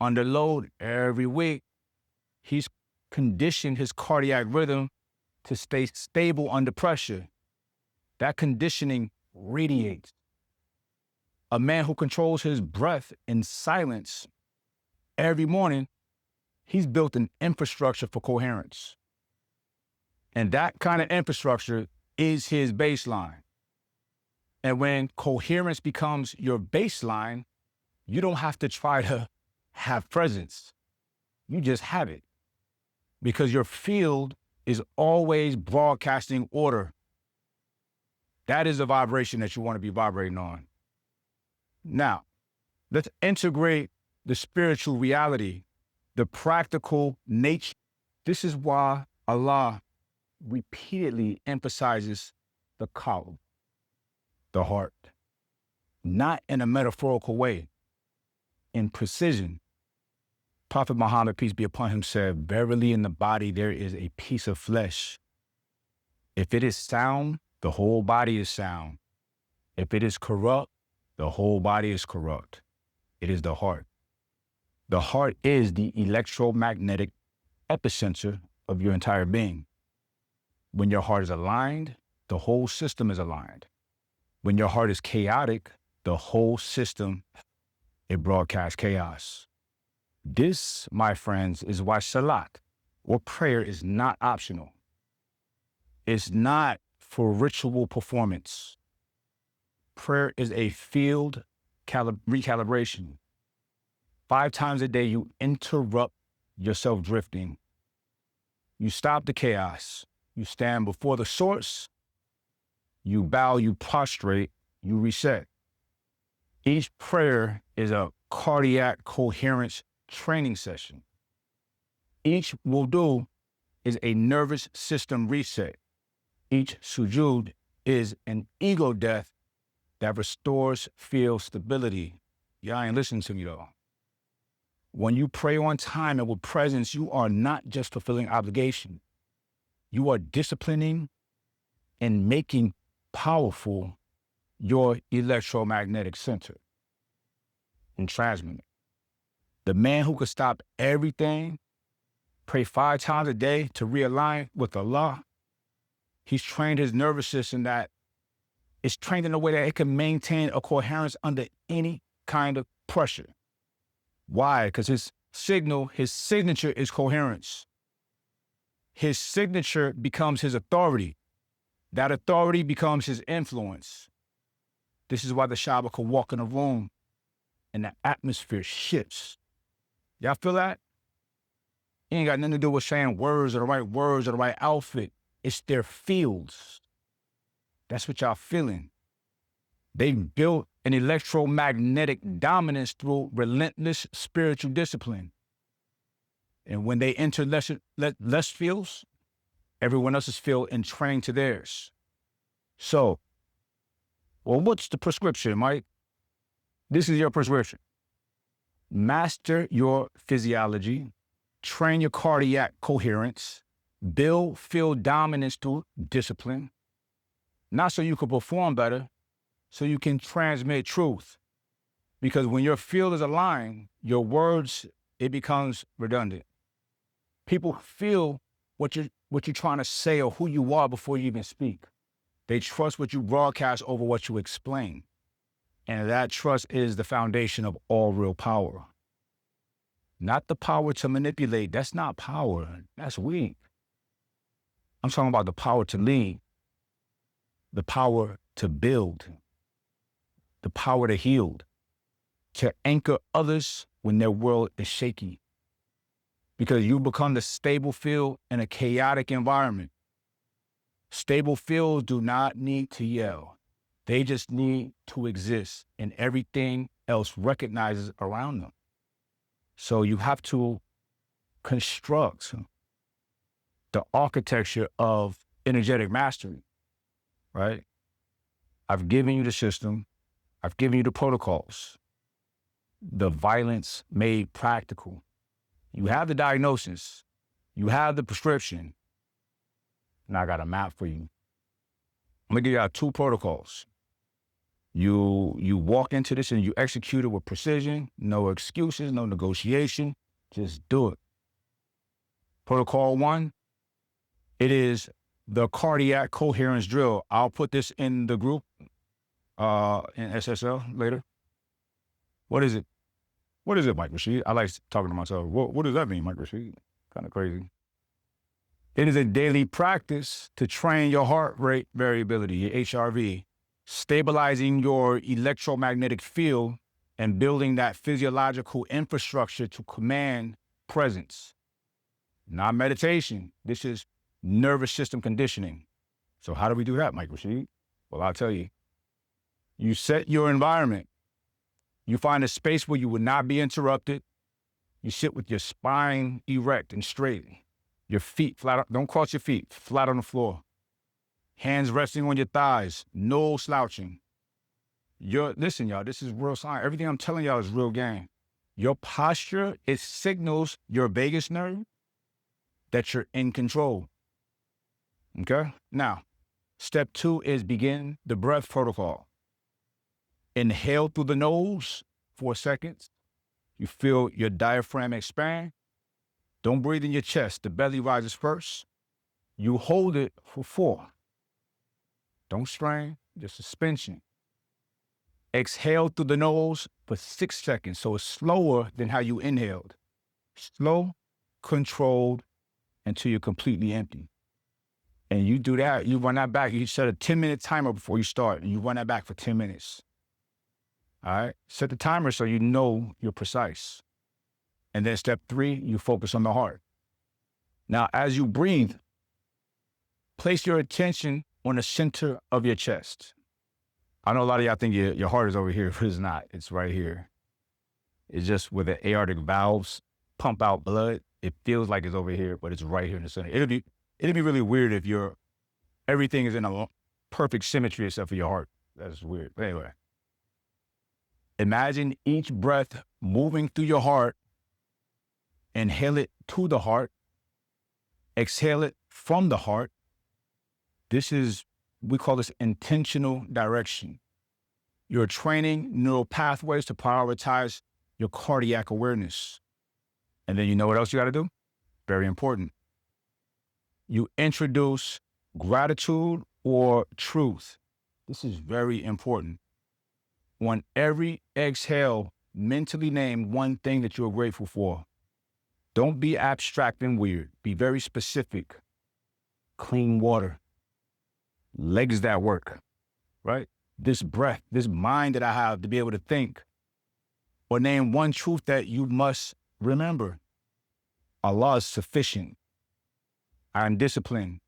under load every week, he's conditioned his cardiac rhythm to stay stable under pressure. That conditioning radiates. A man who controls his breath in silence every morning, he's built an infrastructure for coherence. And that kind of infrastructure is his baseline. And when coherence becomes your baseline, you don't have to try to have presence. You just have it. Because your field is always broadcasting order. That is the vibration that you want to be vibrating on. Now, let's integrate the spiritual reality, the practical nature. This is why Allah repeatedly emphasizes the qalb, the heart, not in a metaphorical way, in precision. Prophet Muhammad, peace be upon him, said, "Verily in the body there is a piece of flesh. If it is sound, the whole body is sound. If it is corrupt, the whole body is corrupt. It is the heart. The heart is the electromagnetic epicenter of your entire being. When your heart is aligned, the whole system is aligned. When your heart is chaotic, the whole system, it broadcasts chaos. This, my friends, is why salat or prayer is not optional. It's not for ritual performance. Prayer is a field recalibration. 5 times a day, you interrupt yourself drifting. You stop the chaos. You stand before the source. You bow, you prostrate, you reset. Each prayer is a cardiac coherence training session. Each wudu is a nervous system reset. Each sujood is an ego death that restores field stability. Y'all ain't listening to me though. When you pray on time and with presence, you are not just fulfilling obligation. You are disciplining and making powerful your electromagnetic center and transmitting. The man who could stop everything, pray 5 times a day to realign with Allah, he's trained his nervous system that is trained in a way that it can maintain a coherence under any kind of pressure. Why? Because his signature is coherence. His signature becomes his authority. That authority becomes his influence. This is why the Shabbat could walk in a room and the atmosphere shifts. Y'all feel that? It ain't got nothing to do with saying words or the right words or the right outfit. It's their fields. That's what y'all feeling. They built an electromagnetic dominance through relentless spiritual discipline. And when they enter less fields, everyone else's field and train to theirs. So, well, what's the prescription, Mike? This is your prescription. Master your physiology, train your cardiac coherence, build field dominance through discipline, not so you can perform better, so you can transmit truth. Because when your field is aligned, your words, it becomes redundant. People feel what you're trying to say or who you are before you even speak. They trust what you broadcast over what you explain. And that trust is the foundation of all real power. Not the power to manipulate. That's not power. That's weak. I'm talking about the power to lead, the power to build, the power to heal, to anchor others when their world is shaky. Because you become the stable field in a chaotic environment. Stable fields do not need to yell. They just need to exist, and everything else recognizes around them. So you have to construct the architecture of energetic mastery, right? I've given you the system. I've given you the protocols. The violence made practical. You have the diagnosis. You have the prescription. Now I got a map for you. I'm gonna give you 2 protocols. You walk into this and you execute it with precision, no excuses, no negotiation, just do it. Protocol 1, it is the cardiac coherence drill. I'll put this in the group in SSL later. What is it? What is it, Mike Rashid? I like talking to myself. What does that mean, Mike Rashid? Kind of crazy. It is a daily practice to train your heart rate variability, your HRV, stabilizing your electromagnetic field and building that physiological infrastructure to command presence. Not meditation. This is nervous system conditioning. So how do we do that, Mike Rashid? Well, I'll tell you. You set your environment. You find a space where you will not be interrupted. You sit with your spine erect and straight. Your feet flat, don't cross your feet, flat on the floor. Hands resting on your thighs, no slouching. Listen, y'all, this is real science. Everything I'm telling y'all is real game. Your posture, it signals your vagus nerve that you're in control. Okay? Now, step 2 is begin the breath protocol. Inhale through the nose 4 seconds. You feel your diaphragm expand. Don't breathe in your chest. The belly rises first. You hold it for 4. Don't strain, just suspension. Exhale through the nose for 6 seconds. So it's slower than how you inhaled. Slow, controlled, until you're completely empty. And you do that, you run that back. You set a 10-minute timer before you start, and you run that back for 10 minutes. All right? Set the timer so you know you're precise. And then step 3, you focus on the heart. Now, as you breathe, place your attention on the center of your chest. I know a lot of y'all think your heart is over here, but it's not. It's right here. It's just where the aortic valves pump out blood. It feels like it's over here, but it's right here in the center. It'll be really weird if everything is in a perfect symmetry except for your heart. That's weird. But anyway, imagine each breath moving through your heart. Inhale it to the heart. Exhale it from the heart. We call this intentional direction. You're training neural pathways to prioritize your cardiac awareness. And then you know what else you got to do? Very important. You introduce gratitude or truth. This is very important. On every exhale, mentally name one thing that you're grateful for. Don't be abstract and weird. Be very specific. Clean water. Legs that work, right? This breath, this mind that I have to be able to think. Or name one truth that you must remember. Allah is sufficient. I am disciplined.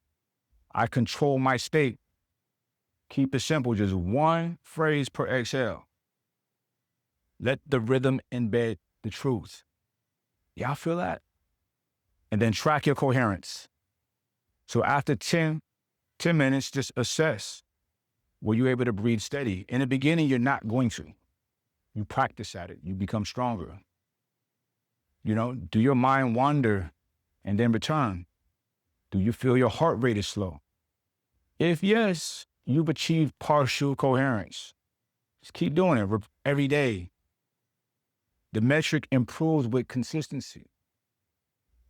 I control my state. Keep it simple, just one phrase per exhale. Let the rhythm embed the truth. Y'all feel that? And then track your coherence. So after 10 minutes, just assess. Were you able to breathe steady? In the beginning, you're not going to. You practice at it. You become stronger. Do your mind wander and then return? Do you feel your heart rate is slow? If yes, you've achieved partial coherence. Just keep doing it every day. The metric improves with consistency.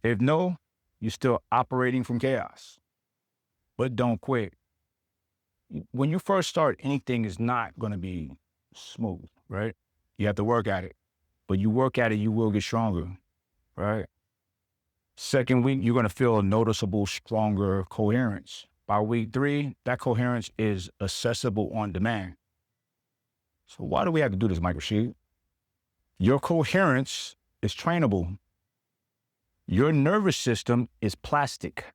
If no, you're still operating from chaos. But don't quit. When you first start, anything is not going to be smooth, right? You have to work at it. But you work at it, you will get stronger, right? Second week, you're going to feel a noticeable, stronger coherence. By week 3, that coherence is accessible on demand. So why do we have to do this, Mike Rashid? Your coherence is trainable. Your nervous system is plastic.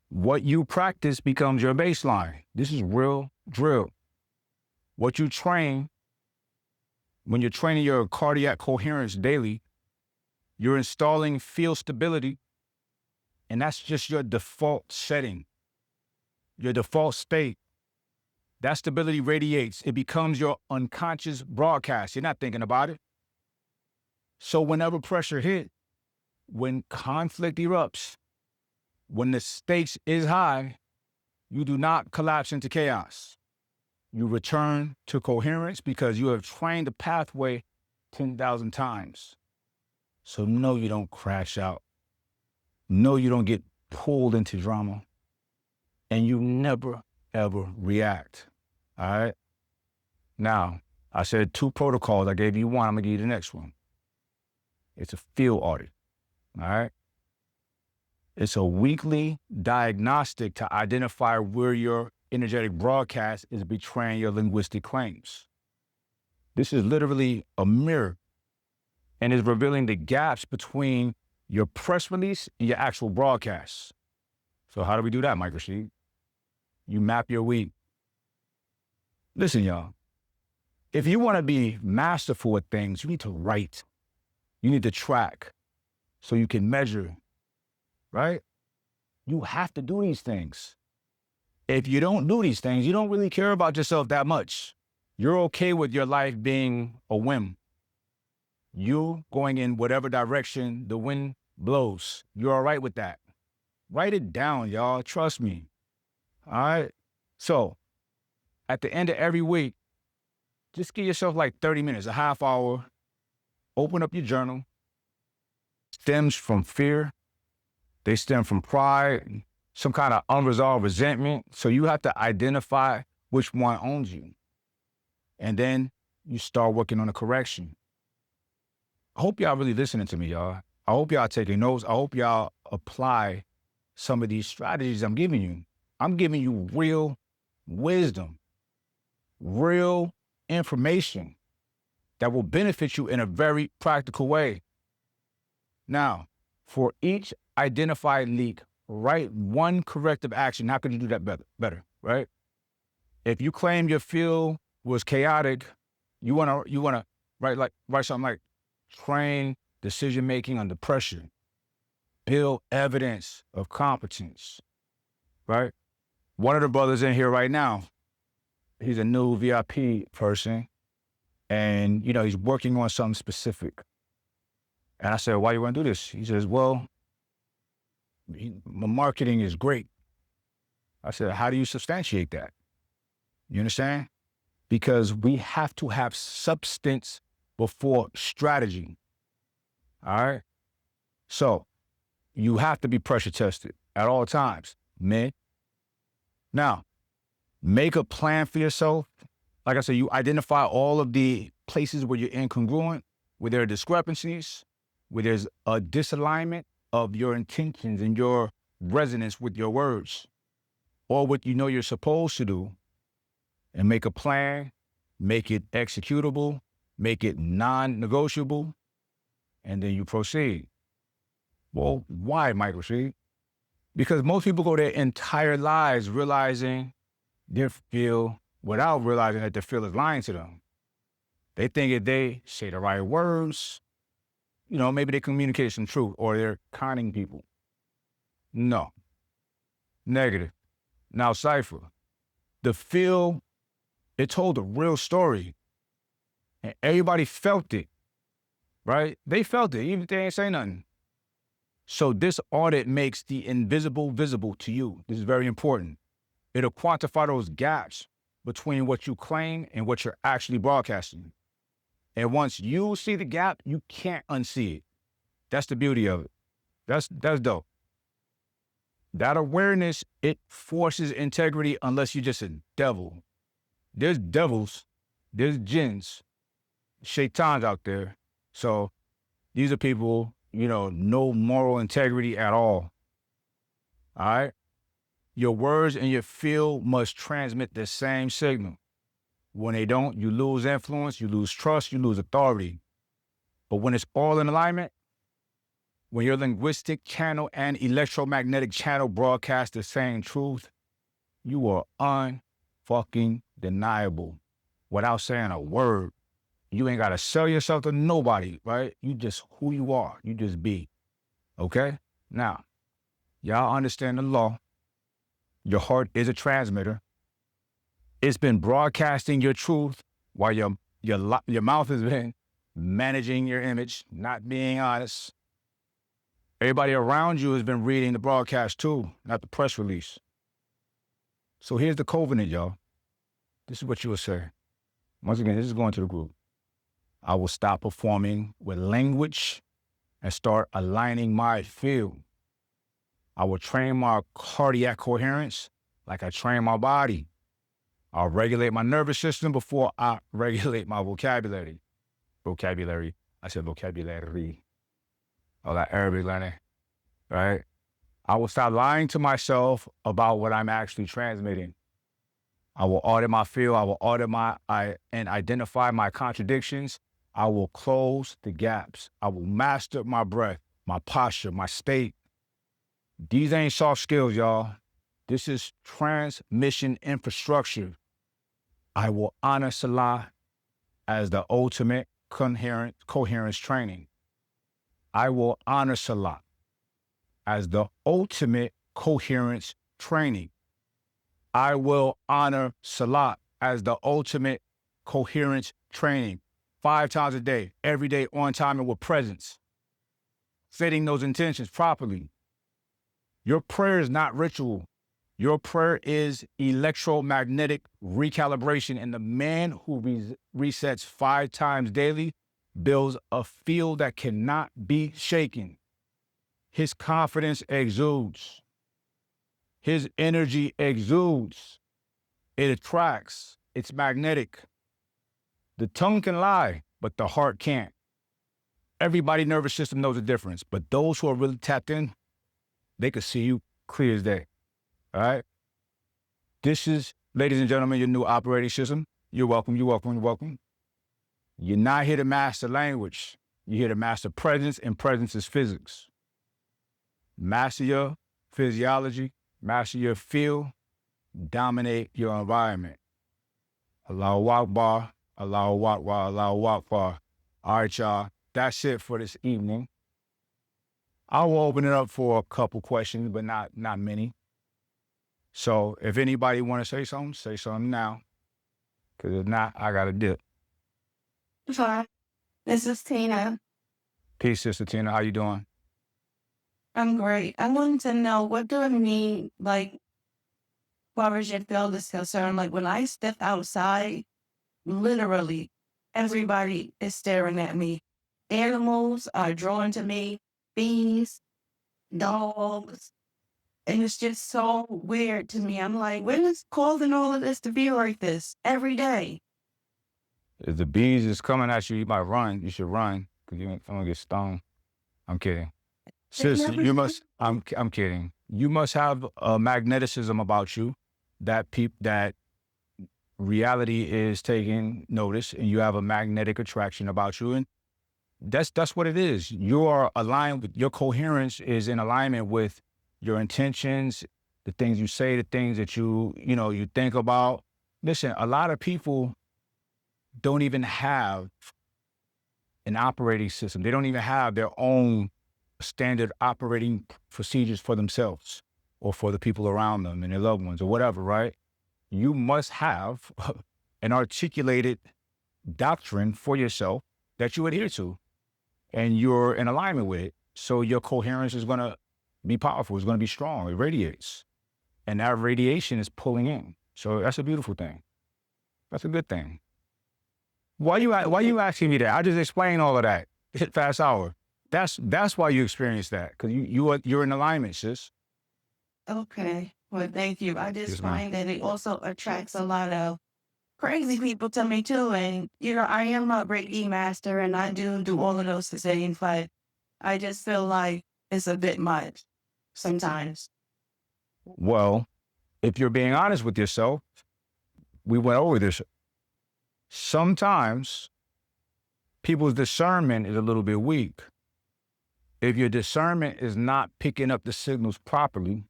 What you practice becomes your baseline. This is real drill. What you train, when you're training your cardiac coherence daily, you're installing field stability And that's just your default setting, your default state. That stability radiates. It becomes your unconscious broadcast. You're not thinking about it. So whenever pressure hits, when conflict erupts, when the stakes is high, you do not collapse into chaos. You return to coherence because you have trained the pathway 10,000 times. So no, you don't crash out. No, you don't get pulled into drama. And you never, ever react. All right? Now, I said 2 protocols. I gave you 1. I'm going to give you the next one. It's a field audit. All right? It's a weekly diagnostic to identify where your energetic broadcast is betraying your linguistic claims. This is literally a mirror and is revealing the gaps between your press release and your actual broadcast. So how do we do that, Mike Rashid? You map your week. Listen, y'all, if you want to be masterful at things, you need to write. You need to track so you can measure, right? You have to do these things. If you don't do these things, you don't really care about yourself that much. You're okay with your life being a whim. You going in whatever direction the wind blows. You're all right with that. Write it down, y'all. Trust me. All right? So, at the end of every week, just give yourself like 30 minutes, a half hour. Open up your journal. Stems from fear. They stem from pride, some kind of unresolved resentment. So you have to identify which one owns you. And then you start working on the correction. I hope y'all really listening to me, y'all. I hope y'all taking notes. I hope y'all apply some of these strategies I'm giving you. I'm giving you real wisdom, real information that will benefit you in a very practical way. Now, for each identified leak, write 1 corrective action. How can you do that better, right? If you claim your field was chaotic, you wanna write something like train decision-making under pressure, build evidence of competence, right? One of the brothers in here right now, he's a new VIP person, and he's working on something specific. And I said, why you want to do this? He says, well, my marketing is great. I said, how do you substantiate that? You understand? Because we have to have substance before strategy. All right? So you have to be pressure tested at all times, man. Now, make a plan for yourself. Like I said, you identify all of the places where you're incongruent, where there are discrepancies, where there's a disalignment of your intentions and your resonance with your words, or what you know you're supposed to do, and make a plan, make it executable, make it non-negotiable, and then you proceed. Well, why, Mike Rashid? Because most people go their entire lives realizing their feel without realizing that their feel is lying to them. They think if they say the right words, maybe they communicate some truth or they're conning people. No. Negative. Now, Cypher, the feel, it told a real story. And everybody felt it, right? They felt it, even if they ain't say nothing. So this audit makes the invisible visible to you. This is very important. It'll quantify those gaps between what you claim and what you're actually broadcasting. And once you see the gap, you can't unsee it. That's the beauty of it. That's dope. That awareness, it forces integrity unless you're just a devil. There's devils, there's jinns, shaitans out there. So these are people, no moral integrity at all. All right? Your words and your feel must transmit the same signal. When they don't, you lose influence, you lose trust, you lose authority. But when it's all in alignment, when your linguistic channel and electromagnetic channel broadcast the same truth, you are unfucking deniable without saying a word. You ain't got to sell yourself to nobody, right? You just who you are. You just be. Okay? Now, Y'all understand the law. Your heart is a transmitter. It's been broadcasting your truth while your mouth has been managing your image, not being honest. Everybody around you has been reading the broadcast too, not the press release. So here's the covenant, y'all. This is what you will say. Once again, this is going to the group. I will stop performing with language and start aligning my field. I will train my cardiac coherence like I train my body. I'll regulate my nervous system before I regulate my vocabulary. I said vocabulary. All that Arabic learning, right? I will stop lying to myself about what I'm actually transmitting. I will audit my field. I will audit and identify my contradictions. I will close the gaps. I will master my breath, my posture, my state. These ain't soft skills, y'all. This is transmission infrastructure. I will honor Salah as the ultimate coherence training. I will honor Salah as the ultimate coherence training. I will honor Salah as the ultimate coherence training. 5 times a day, every day, on time and with presence. Setting those intentions properly. Your prayer is not ritual. Your prayer is electromagnetic recalibration. And the man who resets 5 times daily builds a field that cannot be shaken. His confidence exudes. His energy exudes. It attracts. It's magnetic. The tongue can lie, but the heart can't. Everybody's nervous system knows the difference, but those who are really tapped in, they can see you clear as day. All right? This is, ladies and gentlemen, your new operating system. You're welcome, you're welcome, you're welcome. You're not here to master language. You're here to master presence, and presence is physics. Master your physiology, master your field, dominate your environment. Allahu Akbar, Allahu Akbar, Allahu Akbar. All right, y'all. That's it for this evening. I will open it up for a couple questions, but not many. So if anybody want to say something now. Because if not, I got to dip. Hi, this is Tina. Peace, Sister Tina. How you doing? I'm great. I wanted to know, what do it mean, like, far as your field is concerned? Like, when I step outside, literally, everybody is staring at me. Animals are drawn to me, bees, dogs, and it's just so weird to me. I'm like, when is causing all of this to be like this every day? If the bees is coming at you, you might run. You should run because you're going to get stung. I'm kidding. Sis, you must, I'm kidding. You must have a magneticism about you that reality is taking notice, and you have a magnetic attraction about you. And that's what it is. You are aligned with, your coherence is in alignment with your intentions, the things you say, the things that you think about. Listen, a lot of people don't even have an operating system. They don't even have their own standard operating procedures for themselves or for the people around them and their loved ones or whatever, right? You must have an articulated doctrine for yourself that you adhere to, and you're in alignment with it. So your coherence is going to be powerful. It's going to be strong. It radiates. And that radiation is pulling in. So that's a beautiful thing. That's a good thing. Why you asking me that? I just explained all of that. Fast hour. That's why you experience that, because you're in alignment, sis. Okay. Well, thank you. I just Yes, ma'am. find that it also attracts a lot of crazy people to me too. And, I am a Reiki master and I do all of those things, but I just feel like it's a bit much sometimes. Well, if you're being honest with yourself, we went over this. Sometimes people's discernment is a little bit weak. If your discernment is not picking up the signals properly,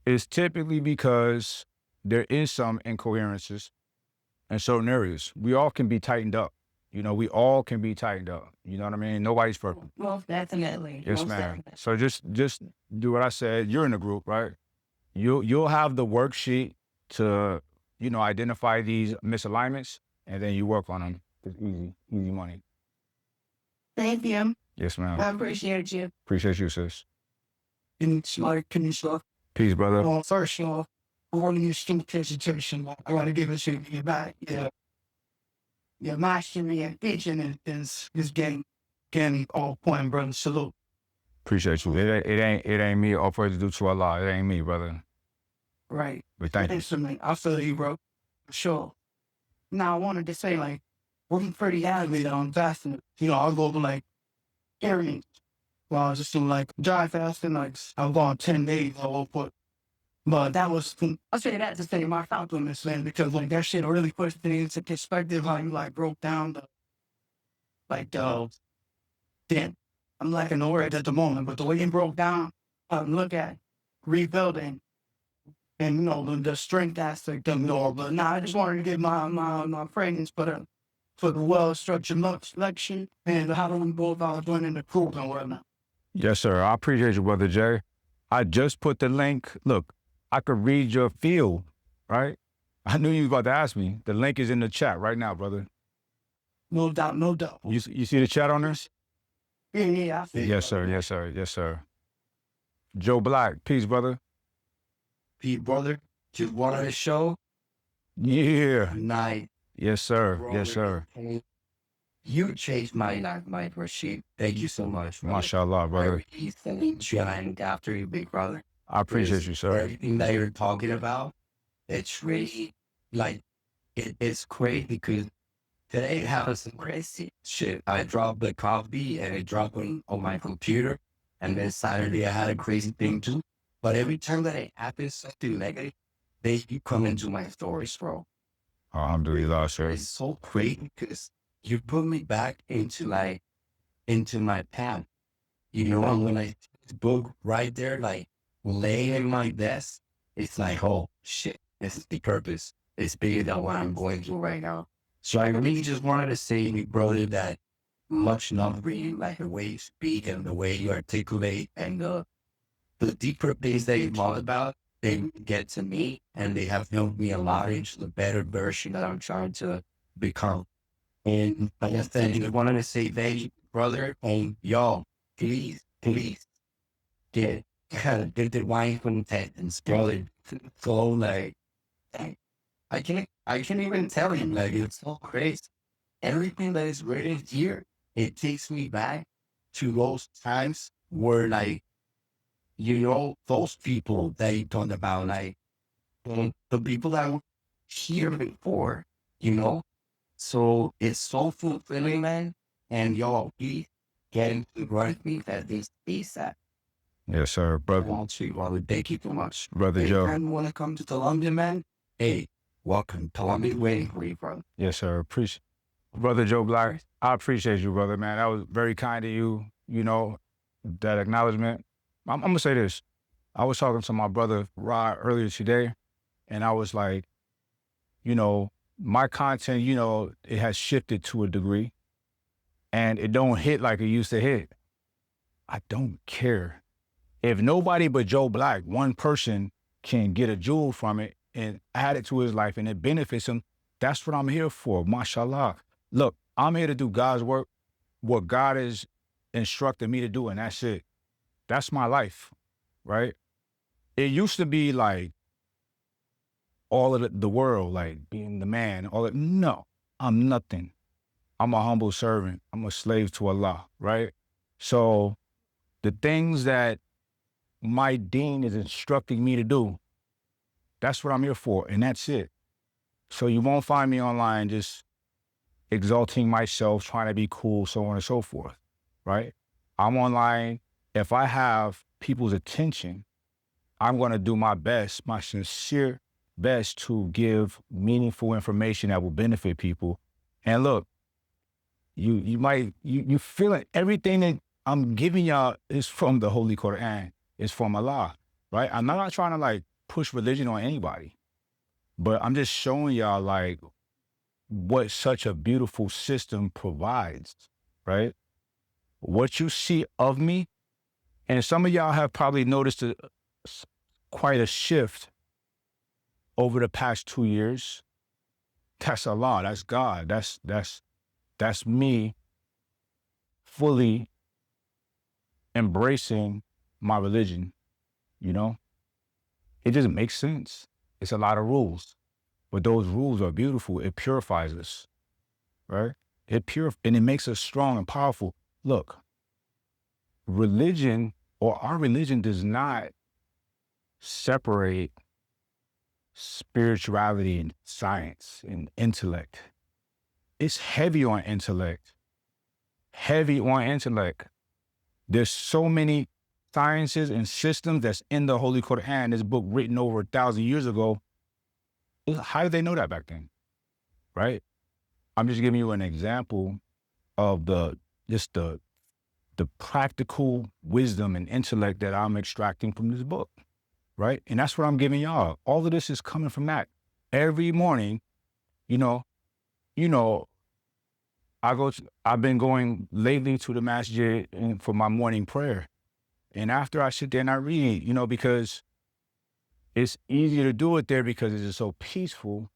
it's typically because there is some incoherences in certain areas. We all can be tightened up. You know, we all can be tightened up. You know what I mean? Nobody's perfect. Most definitely. Yes, Most ma'am. definitely. So just do what I said. You're in the group, right? You'll have the worksheet to, you know, identify these misalignments, and then you work on them. It's easy money. Thank you. Yes, ma'am. I appreciate you. Appreciate you, sis. It's like, can you stop? Peace, brother. Well, first of all, I want to use some presentation. I want to give it to you back. Yeah. Your mastery and vision is getting all point, brother. Salute. Appreciate you. It ain't me. All praise due to Allah. It ain't me, brother. Right. But thank you. Instantly. I feel you, bro. For sure. Now, I wanted to say, like, we're pretty adamant on fasting. You know, I'll go to, like, areas. Well, I was just doing, like, dry fasting. Like, I'll go on 10 days. I will put. But that was, I say that to say my compliments, man, because, like, that shit really puts things into perspective, how you, like, broke down damn, I'm lacking the words at the moment, but the way you broke down, look at rebuilding and, you know, the strength aspect of it all. But now I just wanted to give my praise for the well-structured lecture and how we go about doing in the group and whatnot. Yes, sir. I appreciate you, brother Jay. I just put the link. Look, I could read your field, right? I knew you was about to ask me. The link is in the chat right now, brother. No doubt, no doubt. You see the chat on there? Yeah, I see. Yes, sir. Yes, sir. Yes, sir. Joe Black, peace, brother. Pete, brother, just wanted to show Yeah. night. Yes, sir. Yes, sir. You changed my life, my pursuit. Thank you so much, brother. Mashallah, brother. Trying after you, big brother. I appreciate you, sir. Everything that you're talking about, it's really like it's great because today happened some crazy shit. I dropped the coffee and it dropped on my computer, and then Saturday I had a crazy thing too. But every time that it happens, something negative, they come into my stories, bro. Alhamdulillah, sir. It's so great because you put me back into my path. You know, and when I see this book right there, like laying in my desk, it's like, oh shit, this is the purpose. It's bigger than what I'm going through right now. So I really just wanted to say, big brother, that much love for you, like the way you speak and the way you articulate and the deeper things that you talk about, they get to me and they have helped me a lot into the better version that I'm trying to become. And like I said, I wanted to say thank you, brother, and y'all, please get the wine Quintessence, brother. So like, I can't even tell you, like, it's so crazy. Everything that is written here, it takes me back to those times where, like, you know, those people that you talked about, like, the people that were here before, you know? So it's so fulfilling, man. And y'all, please get into the right me that this piece that Yes, sir. I Brother, want to, brother. Thank you so much. brother Hey, Joe. man, want to come to Colombia, man? Hey, welcome. Colombia waiting for you, brother. Yes, sir. Appreciate brother Joe Black. I appreciate you, brother, man. That was very kind of you. You know, that acknowledgement. I'm gonna say this. I was talking to my brother Rod earlier today, and I was like, you know, my content, you know, it has shifted to a degree, and it don't hit like it used to hit. I don't care. If nobody but Joe Black, one person, can get a jewel from it and add it to his life and it benefits him, that's what I'm here for, mashallah. Look, I'm here to do God's work, what God has instructed me to do, and that's it. That's my life, right? It used to be like all of the world, like being the man, all that. No, I'm nothing. I'm a humble servant. I'm a slave to Allah, right? So the things that my dean is instructing me to do, that's what I'm here for, and that's it. So you won't find me online just exalting myself, trying to be cool, so on and so forth, right? I'm online. If I have people's attention, I'm going to do my best, my sincere best, to give meaningful information that will benefit people. And look, you feel it. Everything that I'm giving y'all is from the Holy Quran. It's from Allah, right? I'm not trying to like push religion on anybody, but I'm just showing y'all like what such a beautiful system provides, right? What you see of me, and some of y'all have probably noticed quite a shift over the past 2 years. That's Allah, that's God, that's me fully embracing my religion, you know? It just makes sense. It's a lot of rules, but those rules are beautiful. It purifies us, right? And it makes us strong and powerful. Look, religion or our religion does not separate spirituality and science and intellect. It's heavy on intellect. Heavy on intellect. There's so many sciences and systems that's in the Holy Quran, this book written over 1,000 years ago. How did they know that back then? Right? I'm just giving you an example of the practical wisdom and intellect that I'm extracting from this book. Right? And that's what I'm giving y'all. All of this is coming from that. Every morning, you know, I've been going lately to the masjid for my morning prayer. And after I sit there and I read, because it's easier to do it there because it's so peaceful.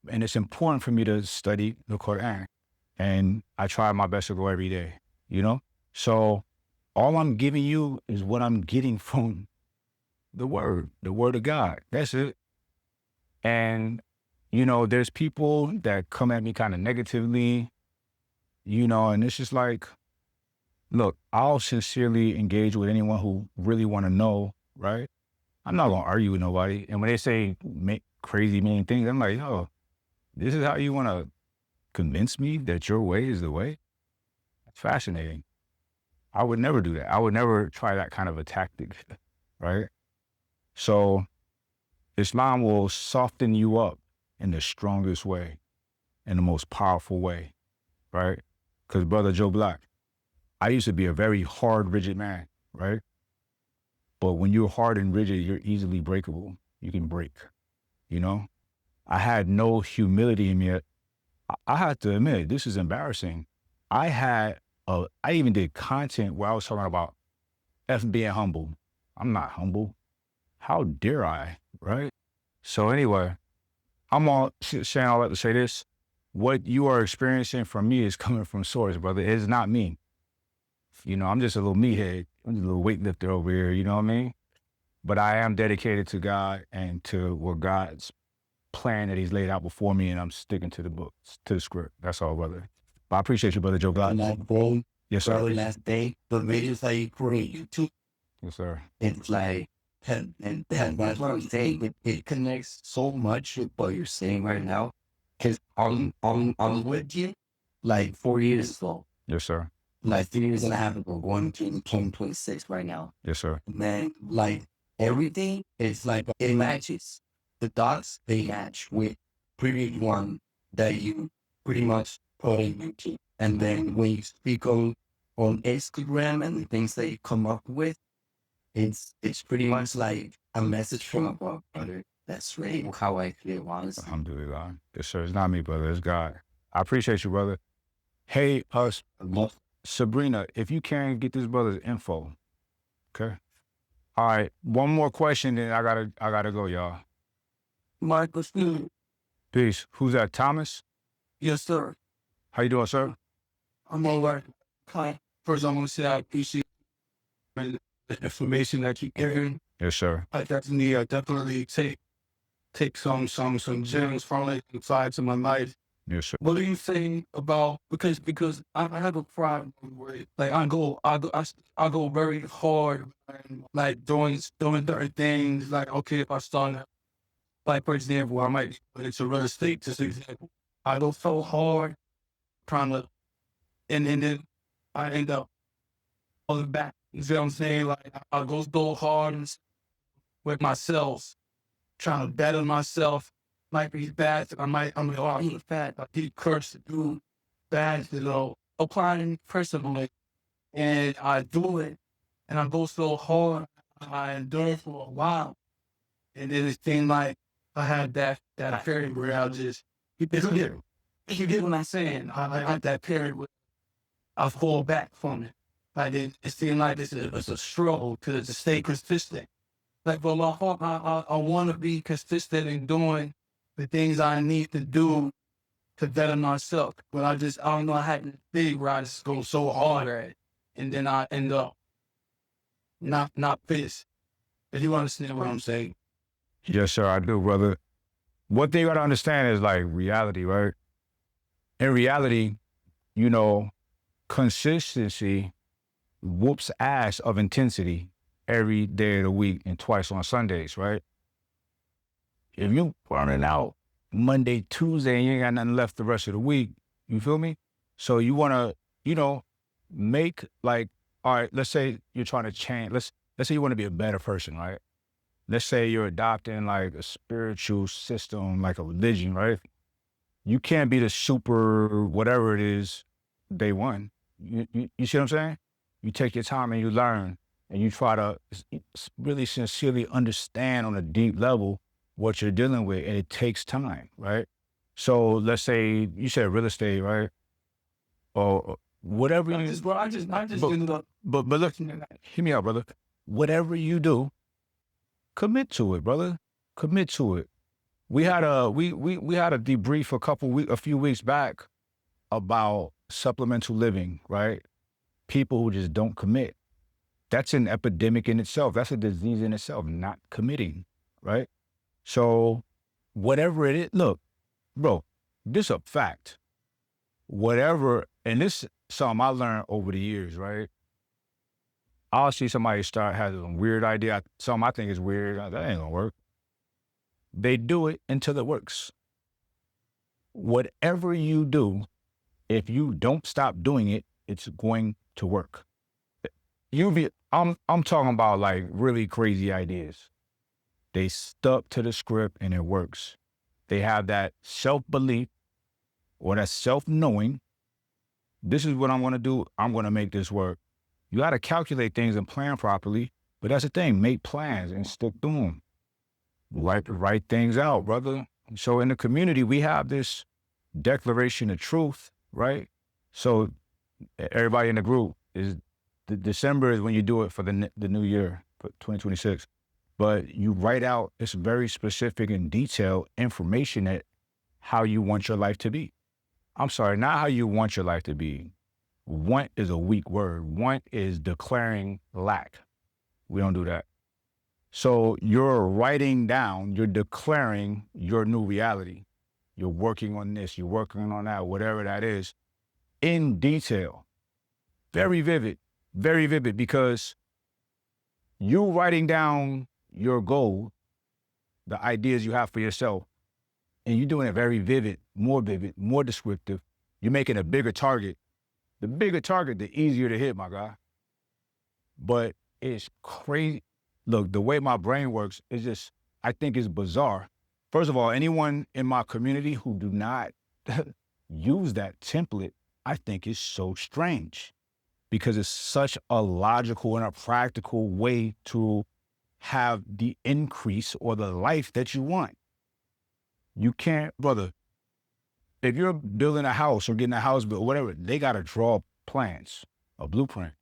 And it's important for me to study the Quran. And I try my best to go every day, So all I'm giving you is what I'm getting from the word of God. That's it. And, there's people that come at me kind of negatively, and it's just like, look, I'll sincerely engage with anyone who really want to know, right? I'm not going to argue with nobody. And when they say make crazy, mean things, I'm like, yo, this is how you want to convince me that your way is the way? That's fascinating. I would never do that. I would never try that kind of a tactic, right? So Islam will soften you up in the strongest way, in the most powerful way, right? Because Brother Joe Black, I used to be a very hard, rigid man, right? But when you're hard and rigid, you're easily breakable. You can break, I had no humility in me. I have to admit, this is embarrassing. I even did content where I was talking about being humble. I'm not humble. How dare I, right? So anyway, I'm all saying all that to say this. What you are experiencing from me is coming from source, brother. It's not me. I'm just a little meathead. I'm just a little weightlifter over here, you know what I mean? But I am dedicated to God and to what God's plan that he's laid out before me, and I'm sticking to the book, to the script. That's all, brother. But I appreciate you, Brother Joe God. Yes, sir. Brother, last day, the videos that you create YouTube, Yes, sir. it's like, and that's what I'm saying. It connects so much with what you're saying right now. Because I'm with you like 4 years ago. Yes, sir. Like 3 years and a half ago, going to 2026 right now. Yes, sir. And then like everything, it's like it matches. The dots, they match with previous one that you pretty much put in YouTube. And then when you speak on Instagram and the things that you come up with, it's pretty much like a message from above, brother. That's really how I feel, honestly. Alhamdulillah. Yes, sir. It's not me, brother. It's God. I appreciate you, brother. Hey, Sabrina, if you can get this brother's info, okay? All right, one more question, then I gotta go, y'all. Michael Stewart. Peace. Who's that? Thomas? Yes, sir. How you doing, sir? I'm all right. Hi. First, I want to say I appreciate the information that you're giving. Yes, sir. I definitely take some gems from it inside to my life. Yes, sir. What do you think about because I have a problem with like I go very hard and like doing certain things like okay if I start like for example I might it's a real estate just example I go so hard trying to and then I end up on the back. You see what I'm saying? Like I go so hard with myself, trying to better myself. Might be bad. I'm like, oh, I'm fat. I did curse to do bad, applying personally. And I do it. And I go so hard. I endure it for a while. And then it seemed like I had that period where I just You get what I'm saying? I like that period where I fall back from it. Like it seemed like it's a struggle to stay consistent. Like for my heart, I want to be consistent in doing the things I need to do to better myself. But I don't know how to be where I just go so hard at it. And then I end up not pissed. If you understand what I'm saying. Yes, sir, I do, brother. One thing you gotta understand is like reality, right? In reality, you know, consistency whoops ass of intensity every day of the week and twice on Sundays, right? If you burning out Monday, Tuesday, and you ain't got nothing left the rest of the week, you feel me? So you wanna, you know, make like, all right, let's say you're trying to change. Let's say you want to be a better person, right? Let's say you're adopting like a spiritual system, like a religion, right? You can't be the super whatever it is day one. You see what I'm saying? You take your time and you learn and you try to really sincerely understand on a deep level what you're dealing with, and it takes time, right? So let's say you said real estate, right? Or whatever I you, just but, ended up but look, hear me out, brother. Whatever you do, commit to it, brother. Commit to it. We had a we had a debrief a few weeks back about supplemental living, right? People who just don't commit. That's an epidemic in itself. That's a disease in itself, not committing, right? So whatever it is, look, bro, this a fact. Whatever, and this is something I learned over the years, right? I'll see somebody has a weird idea, something I think is weird, that ain't gonna work. They do it until it works. Whatever you do, if you don't stop doing it, it's going to work. I'm talking about like really crazy ideas. They stuck to the script and it works. They have that self-belief or that self-knowing. This is what I'm going to do. I'm going to make this work. You got to calculate things and plan properly. But that's the thing. Make plans and stick to them. Write things out, brother. So in the community, we have this declaration of truth, right? So everybody in the group is December is when you do it for the new year, for 2026. But you write out this very specific and detailed information that how you want your life to be. I'm sorry, not how you want your life to be. Want is a weak word. Want is declaring lack. We don't do that. So you're writing down, you're declaring your new reality. You're working on this, you're working on that, whatever that is, in detail. Very vivid, because you writing down your goal, the ideas you have for yourself, and you're doing it very vivid, more descriptive. You're making a bigger target. The bigger target, the easier to hit, my guy. But it's crazy. Look, the way my brain works is just, I think it's bizarre. First of all, anyone in my community who do not use that template, I think is so strange because it's such a logical and a practical way to have the increase or the life that you want. You can't, brother, if you're building a house or getting a house built or whatever, they got to draw plans, a blueprint.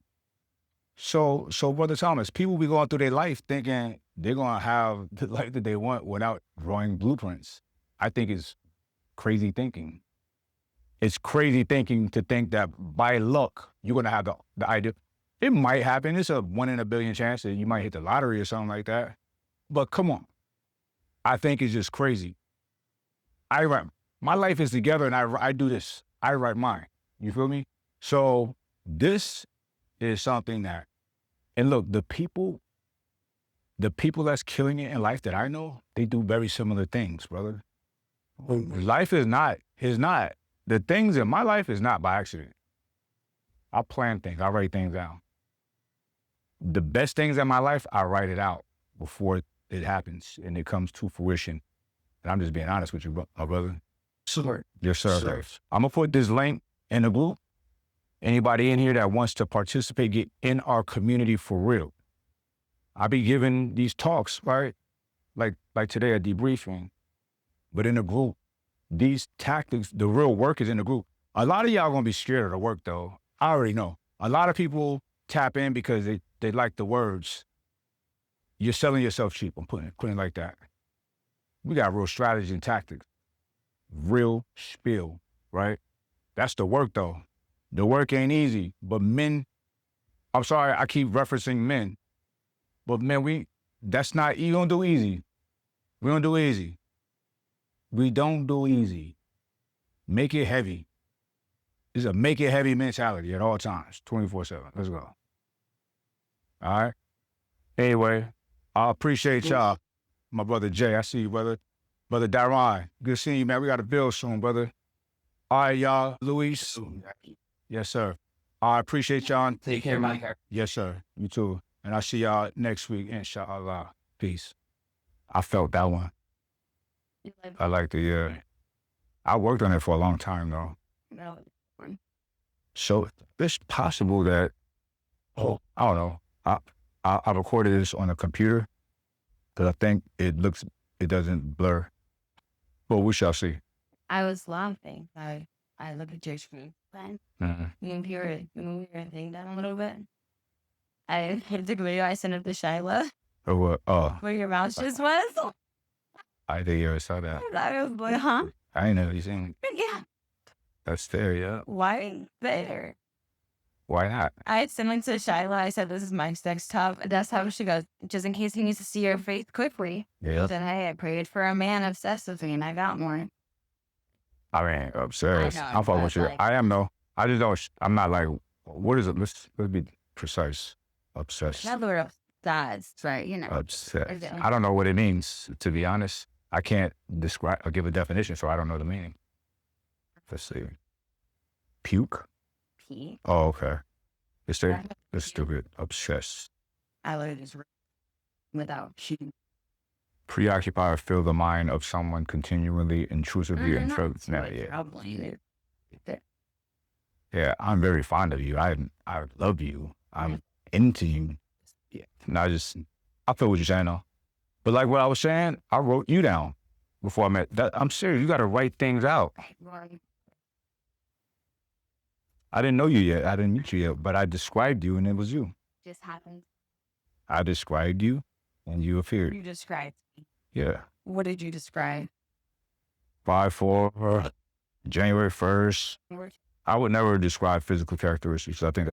So Brother Thomas, people be going through their life thinking they're going to have the life that they want without drawing blueprints. I think it's crazy thinking. It's crazy thinking to think that by luck, you're going to have the idea. It might happen. It's a 1 in a billion chance that you might hit the lottery or something like that. But come on. I think it's just crazy. My life is together and I do this. I write mine. You feel me? So this is something that, and look, the people that's killing it in life that I know, they do very similar things, brother. Life is not, the things in my life is not by accident. I plan things, I write things down. The best things in my life, I write it out before it happens and it comes to fruition. And I'm just being honest with you, my brother. Sure. Yes, sir. Sure. I'm gonna put this link in the group. Anybody in here that wants to participate, get in our community for real. I be giving these talks, right? Like today, a debriefing, but in a group. these tactics, the real work is in the group. A lot of y'all gonna be scared of the work though. I already know. A lot of people tap in because they like the words. You're selling yourself cheap. I'm putting it like that. We got real strategy and tactics. Real spiel, right? That's the work though. The work ain't easy, but men, I'm sorry, I keep referencing men, but men, that's not, you don't do easy. We don't do easy. We don't do easy. Make it heavy. It's a make it heavy mentality at all times, 24/7. Let's go. All right. Anyway, I appreciate y'all. My brother Jay, I see you, brother. Brother Daron, good seeing you, man. We got to build soon, brother. All right, y'all. Luis. Yes, sir. I appreciate y'all. Take care, Mike. Yes, sir. You too. And I'll see y'all next week, inshallah. Peace. I felt that one. I like the, yeah. I worked on it for a long time, though. No. So it's possible that, I don't know. I recorded this on a computer because I think it doesn't blur. But we shall see. I was laughing. I look at your screen. Mm-hmm. You move your thing down a little bit. I hit the video I sent it to Shyla Or what? Oh, where your mouth just was. I think you ever saw that. I was like, huh? I ain't never seen it. Yeah. That's fair, yeah. Why there? Why not? I had sent it to Shyla. I said, this is my desktop. That's how she goes, just in case he needs to see your face quickly. Yeah. I said, hey, I prayed for a man obsessed with me and I got more. I mean, obsessed. I know, I'm fucking but with you. like- I am though. I just don't. I'm not like. What is it? Let's be precise. Obsessed. Not the word obsessed, right? You know. Obsessed. Is it- I don't know what it means. To be honest, I can't describe or give a definition, so I don't know the meaning. Let's see. Puke. P. Oh, okay. It's there. Yeah. It's stupid. Obsessed. I literally just without shooting. Preoccupy or fill the mind of someone continually, intrusively, and yeah, I'm very fond of you. I love you. I'm into you. Yeah. And I feel what you're saying though. But like what I was saying, I wrote you down before I met that. I'm serious. You got to write things out. I didn't know you yet. I didn't meet you yet, but I described you and it was you. Just happened. I described you and you appeared. You described me. Yeah. What did you describe? 5'4", January 1st. I would never describe physical characteristics. I think